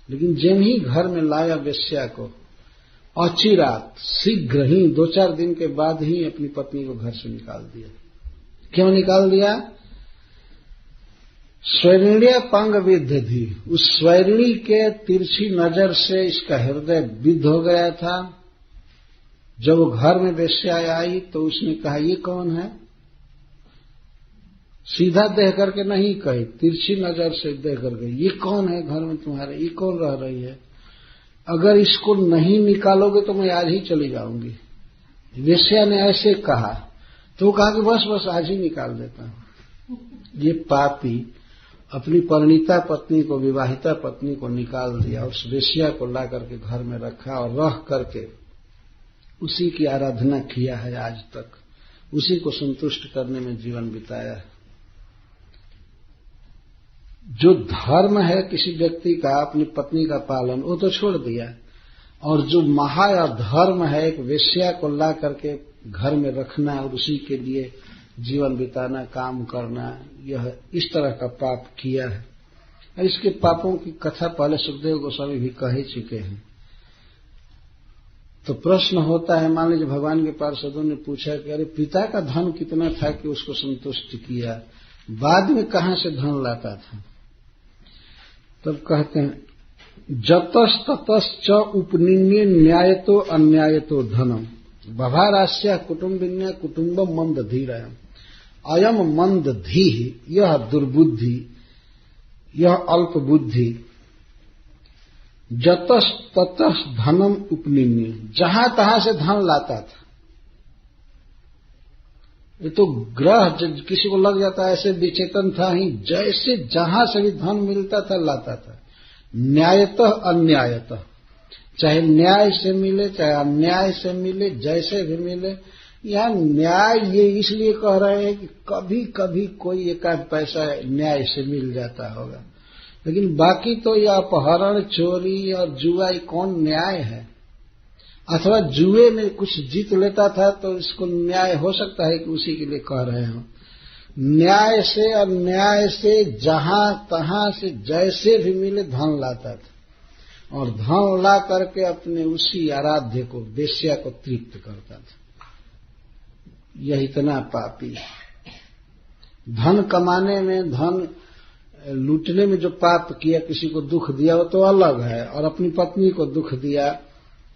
लेकिन जब ही घर में लाया वेश्या को, अचिरात शीघ्र ही 2-4 दिन के बाद ही अपनी पत्नी को घर से निकाल दिया। क्यों निकाल दिया? स्वैरिण्य पांग विद्ध थी, उस स्वैरिणी के तिरछी नजर से इसका हृदय विद्ध हो गया था। जब वो घर में वेश्या आई तो उसने कहा ये कौन है? सीधा देख करके नहीं कही, तिरछी नजर से देख करके, ये कौन है घर में तुम्हारे, ये कौन रह रही है? अगर इसको नहीं निकालोगे तो मैं आज ही चली जाऊंगी। वेश्या ने ऐसे कहा तो कहा कि बस आज ही निकाल देता हूं। ये पापी अपनी परिणीता पत्नी को, विवाहिता पत्नी को निकाल दिया, उस वेश्या को ला करके घर में रखा और रह करके उसी की आराधना किया है आज तक, उसी को संतुष्ट करने में जीवन बिताया है। जो धर्म है किसी व्यक्ति का, अपनी पत्नी का पालन, वो तो छोड़ दिया, और जो महाधर्म है एक वेश्या को ला करके घर में रखना और उसी के लिए जीवन बिताना, काम करना, यह इस तरह का पाप किया है। और इसके पापों की कथा पहले सुखदेव गोस्वामी भी कह ही चुके हैं। तो प्रश्न होता है, मान लीजिए भगवान के पार्षदों ने पूछा कि अरे पिता का धन कितना था कि उसको संतुष्ट किया, बाद में कहां से धन लाता था? तब कहते हैं जतस ततस च उपनिन्य न्यायतो अन्यायतो धनम बभारास्या कुटुम्बिन्या कुटुम्बम मंद धीरयम अयम मंद धी, यह दुर्बुद्धि, यह अल्प बुद्धि। जतस ततस धनम उपनिन्य, जहां तहां से धन लाता था, ये तो ग्रह किसी को लग जाता है, ऐसे विचेतन था ही, जैसे जहां से भी धन मिलता था लाता था, न्यायतः अन्यायतः, चाहे न्याय से मिले चाहे अन्याय से मिले, जैसे भी मिले। यहाँ न्याय ये इसलिए कह रहे हैं कि कभी कभी कोई एक आध पैसा न्याय से मिल जाता होगा, लेकिन बाकी तो यह अपहरण, चोरी और जुआ, ये कौन न्याय है? अथवा जुए में कुछ जीत लेता था तो इसको न्याय हो सकता है कि उसी के लिए कह रहे हो। न्याय से और न्याय से जहां तहां से जैसे भी मिले धन लाता था, और धन ला करके अपने उसी आराध्य को, वेश्या को तृप्त करता था। यह इतना पापी है। धन कमाने में, धन लूटने में जो पाप किया, किसी को दुख दिया, वो तो अलग है, और अपनी पत्नी को दुख दिया।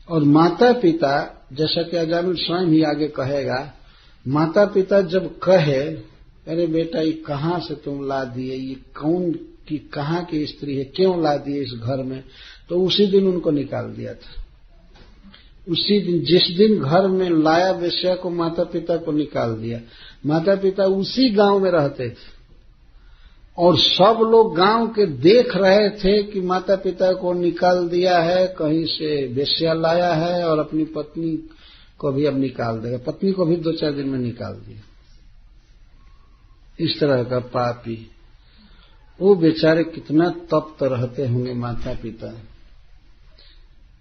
और माता पिता, जैसा कि अजामिल स्वयं ही आगे कहेगा, माता पिता जब कहे अरे बेटा ये कहां से तुम ला दिए, ये कौन की कहां की स्त्री है, क्यों ला दिए इस घर में, तो उसी दिन उनको निकाल दिया था। उसी दिन, जिस दिन घर में लाया वेश्या को, माता पिता को निकाल दिया। माता पिता उसी गांव में रहते थे और सब लोग गांव के देख रहे थे कि माता पिता को निकाल दिया है, कहीं से वेश्या लाया है, और अपनी पत्नी को भी अब निकाल देगा। पत्नी को भी 2-4 दिन में निकाल दिया। इस तरह का पापी, वो बेचारे कितना तप्त रहते होंगे माता पिता।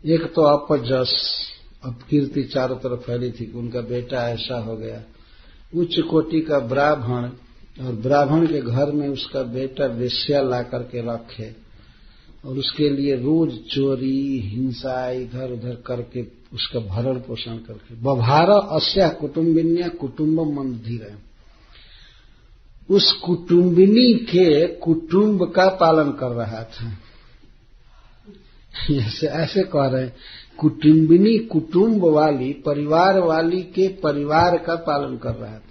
एक तो अपजस, अपकीर्ति चारों तरफ फैली थी कि उनका बेटा ऐसा हो गया। उच्च कोटि का ब्राह्मण, और ब्राह्मण के घर में उसका बेटा वेश्या ला करके रखे, और उसके लिए रोज चोरी, हिंसा इधर उधर करके उसका भरण पोषण करके, बभार अस्या कुटुम्बिन्या कुटुम्बम मंदिर, उस कुटुम्बिनी के कुटुंब का पालन कर रहा था। ऐसे कह रहे हैं, कुटुम्बिनी कुटुंब वाली, परिवार वाली के परिवार का पालन कर रहा था।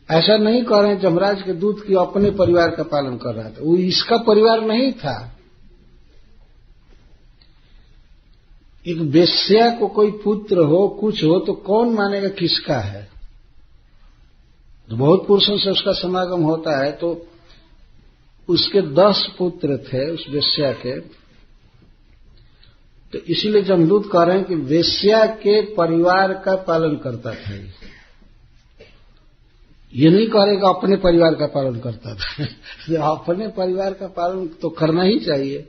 ऐसा नहीं कह रहे हैं जमराज के दूत की अपने परिवार का पालन कर रहा था, वो इसका परिवार नहीं था। एक वेश्या को कोई पुत्र हो, कुछ हो, तो कौन मानेगा किसका है? तो बहुत पुरुषों से उसका समागम होता है, तो उसके 10 पुत्र थे उस वेश्या के। तो इसीलिए जमदूत कह रहे हैं कि वेश्या के परिवार का पालन करता था। ये नहीं कह रहे कि अपने परिवार का पालन करता था। अपने परिवार का पालन तो करना ही चाहिए,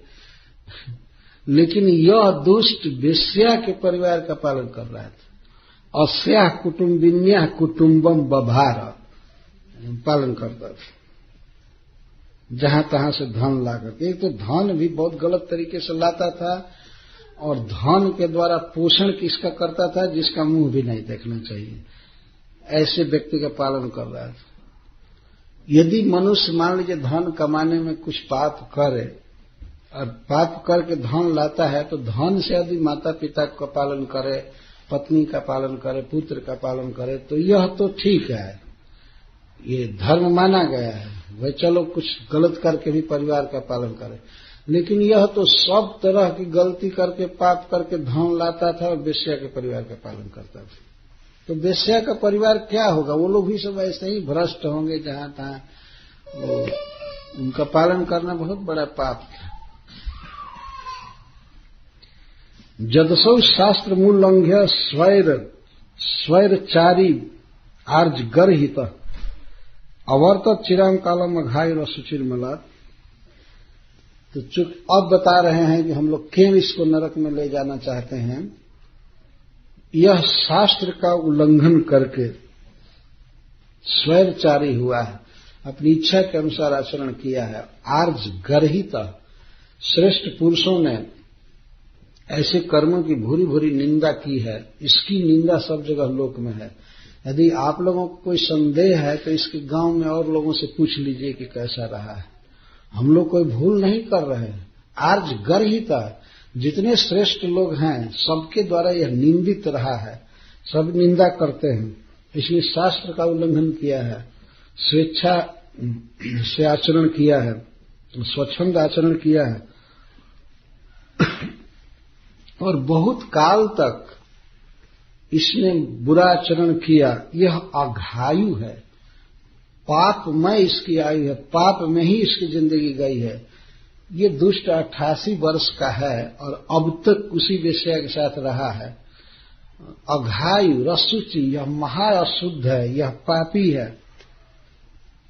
लेकिन यह दुष्ट वेश्या के परिवार का पालन कर रहा था। अस्या कुटुम्बिन्या कुटुम्बम बभार, पालन करता था जहां तहां से धन लाकर। एक तो धन भी बहुत गलत तरीके से लाता था, और धन के द्वारा पोषण किसका करता था, जिसका मुंह भी नहीं देखना चाहिए, ऐसे व्यक्ति का पालन कर रहा था। यदि मनुष्य मान लीजिए धन कमाने में कुछ पाप करे, और पाप करके धन लाता है, तो धन से यदि माता पिता का पालन करे, पत्नी का पालन करे, पुत्र का पालन करे, तो यह तो ठीक है, ये धर्म माना गया है। वह चलो कुछ गलत करके भी परिवार का पालन करे, लेकिन यह तो सब तरह की गलती करके, पाप करके धन लाता था और वेश्या के परिवार का पालन करता था। तो वेश्या का परिवार क्या होगा? वो लोग भी सब ऐसे ही भ्रष्ट होंगे जहां तहां। उनका पालन करना बहुत बड़ा पाप था। जदसौ शास्त्र मूल्लंघ्य स्वैरचारी आर्ज गर्हित अवर्तत चिराम कालम अघाय और सुचिरमला। तो चुप अब बता रहे हैं कि हम लोग क्यों इसको नरक में ले जाना चाहते हैं। यह शास्त्र का उल्लंघन करके स्वैरचारी हुआ है, अपनी इच्छा के अनुसार आचरण किया है। आर्ज गर्हित, श्रेष्ठ पुरुषों ने ऐसे कर्मों की भूरी भूरी निंदा की है। इसकी निंदा सब जगह लोक में है। यदि आप लोगों को कोई संदेह है तो इसके गांव में और लोगों से पूछ लीजिए कि कैसा रहा है। हम लोग कोई भूल नहीं कर रहे हैं। आर्ज गर्हित, जितने श्रेष्ठ लोग हैं सबके द्वारा यह निंदित रहा है, सब निंदा करते हैं। इसलिए शास्त्र का उल्लंघन किया है, स्वेच्छा से आचरण किया है, स्वच्छंद आचरण किया है, और बहुत काल तक इसने बुरा आचरण किया, यह अघायु है, पापमय इसकी आयु है, पाप में ही इसकी जिंदगी गई है। ये दुष्ट 88 वर्ष का है और अब तक उसी वेश्या के साथ रहा है। अघायु रसुचि, यह महा अशुद्ध है, यह पापी है।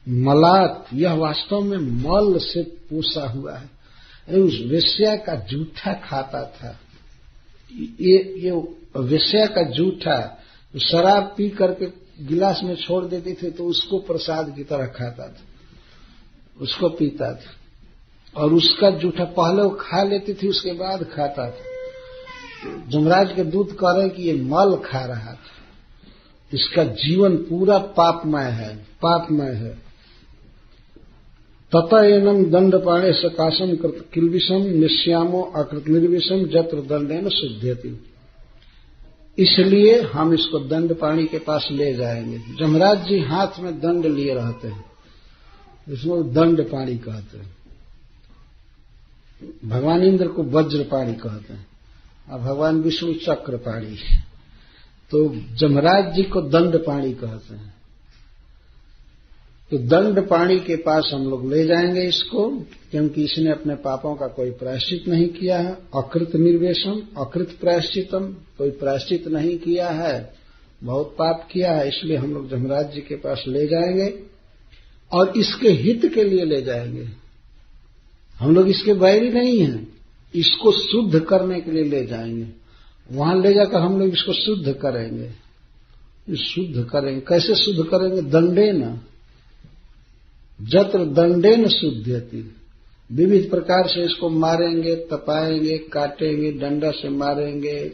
मलात, यह वास्तव में मल से पोसा हुआ है। उस वेश्या का जूठा खाता था। ये वेश्या का जूठा शराब पी करके गिलास में छोड़ देती थी तो उसको प्रसाद की तरह खाता था, उसको पीता था। और उसका जूठा पहले वो खा लेती थी, उसके बाद खाता था। जमराज के दूत कह रहे कि ये मल खा रहा था, इसका जीवन पूरा पापमय है, पापमय है। तथा एनम दंडपाणे सकाशम कृत किलविषम निश्यामो अकृत निर्विषम जत्र दंडेन शुद्धयति। इसलिए हम इसको दंडपाणी के पास ले जाएंगे। जमराज जी हाथ में दंड लिए रहते हैं, इसको दंडपाणी कहते हैं। भगवान इंद्र को वज्रपाणी कहते हैं और भगवान विष्णु चक्रपाणी। तो जमराज जी को दंडपाणी कहते हैं। तो दंडपाणी के पास हम लोग ले जाएंगे इसको, क्योंकि इसने अपने पापों का कोई प्रायश्चित नहीं किया है। अकृत निर्वेशम, अकृत प्रायश्चितम, कोई प्रायश्चित नहीं किया है, बहुत पाप किया है। इसलिए हम लोग जमराज जी के पास ले जाएंगे और इसके हित के लिए ले जाएंगे। हम लोग इसके बैरी नहीं हैं, इसको शुद्ध करने के लिए ले जाएंगे। वहां ले जाकर हम लोग इसको शुद्ध करेंगे। शुद्ध करेंगे, कैसे शुद्ध करेंगे? दंडेन, जत्र दंडेन शुद्धयति। विविध प्रकार से इसको मारेंगे, तपाएंगे, काटेंगे, डंडा से मारेंगे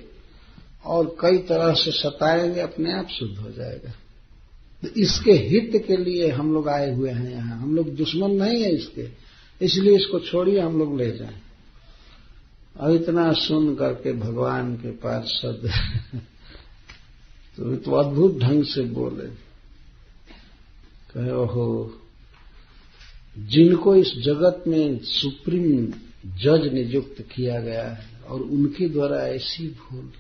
और कई तरह से सताएंगे, अपने आप शुद्ध हो जाएगा। तो इसके हित के लिए हम लोग आए हुए हैं यहाँ। हम लोग दुश्मन नहीं है इसके, इसलिए इसको छोड़िए, हम लोग ले जाएं। और इतना सुन करके भगवान के पार्षद तो अद्भुत ढंग से बोले, कहे ओहो, जिनको इस जगत में सुप्रीम जज नियुक्त किया गया है और उनके द्वारा ऐसी भूल।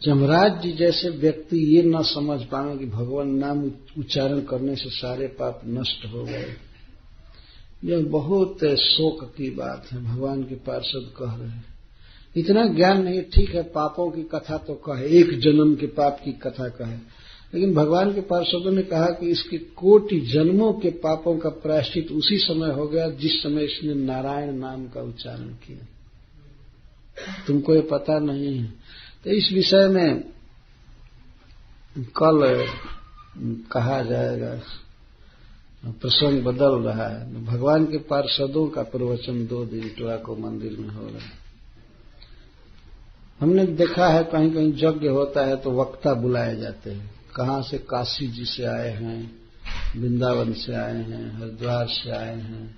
जमराज जी जैसे व्यक्ति ये न समझ पाए कि भगवान नाम उच्चारण करने से सारे पाप नष्ट हो गए। यह बहुत शोक की बात है। भगवान के पार्षद कह रहे हैं, इतना ज्ञान नहीं, ठीक है पापों की कथा तो कहे, एक जन्म के पाप की कथा कहे, लेकिन भगवान के पार्षदों ने कहा कि इसके कोटि जन्मों के पापों का प्रायश्चित उसी समय हो गया जिस समय इसने नारायण नाम का उच्चारण किया। तुमको ये पता नहीं है। तो इस विषय में कल कहा जाएगा, प्रसंग बदल रहा है। भगवान के पार्षदों का प्रवचन 2 दिन टुआको मंदिर में हो रहा है। हमने देखा है कहीं कहीं यज्ञ होता है तो वक्ता बुलाए जाते हैं। कहां से? काशी जी से आए हैं, वृंदावन से आए हैं, हरिद्वार से आए हैं,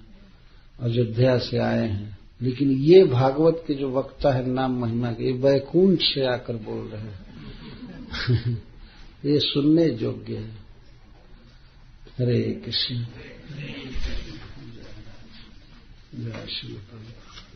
अयोध्या से आए हैं। लेकिन ये भागवत के जो वक्ता है नाम महिमा के, ये वैकुंठ से आकर बोल रहे हैं। ये सुनने योग्य है। हरे कृष्ण। जय श्री कृष्ण।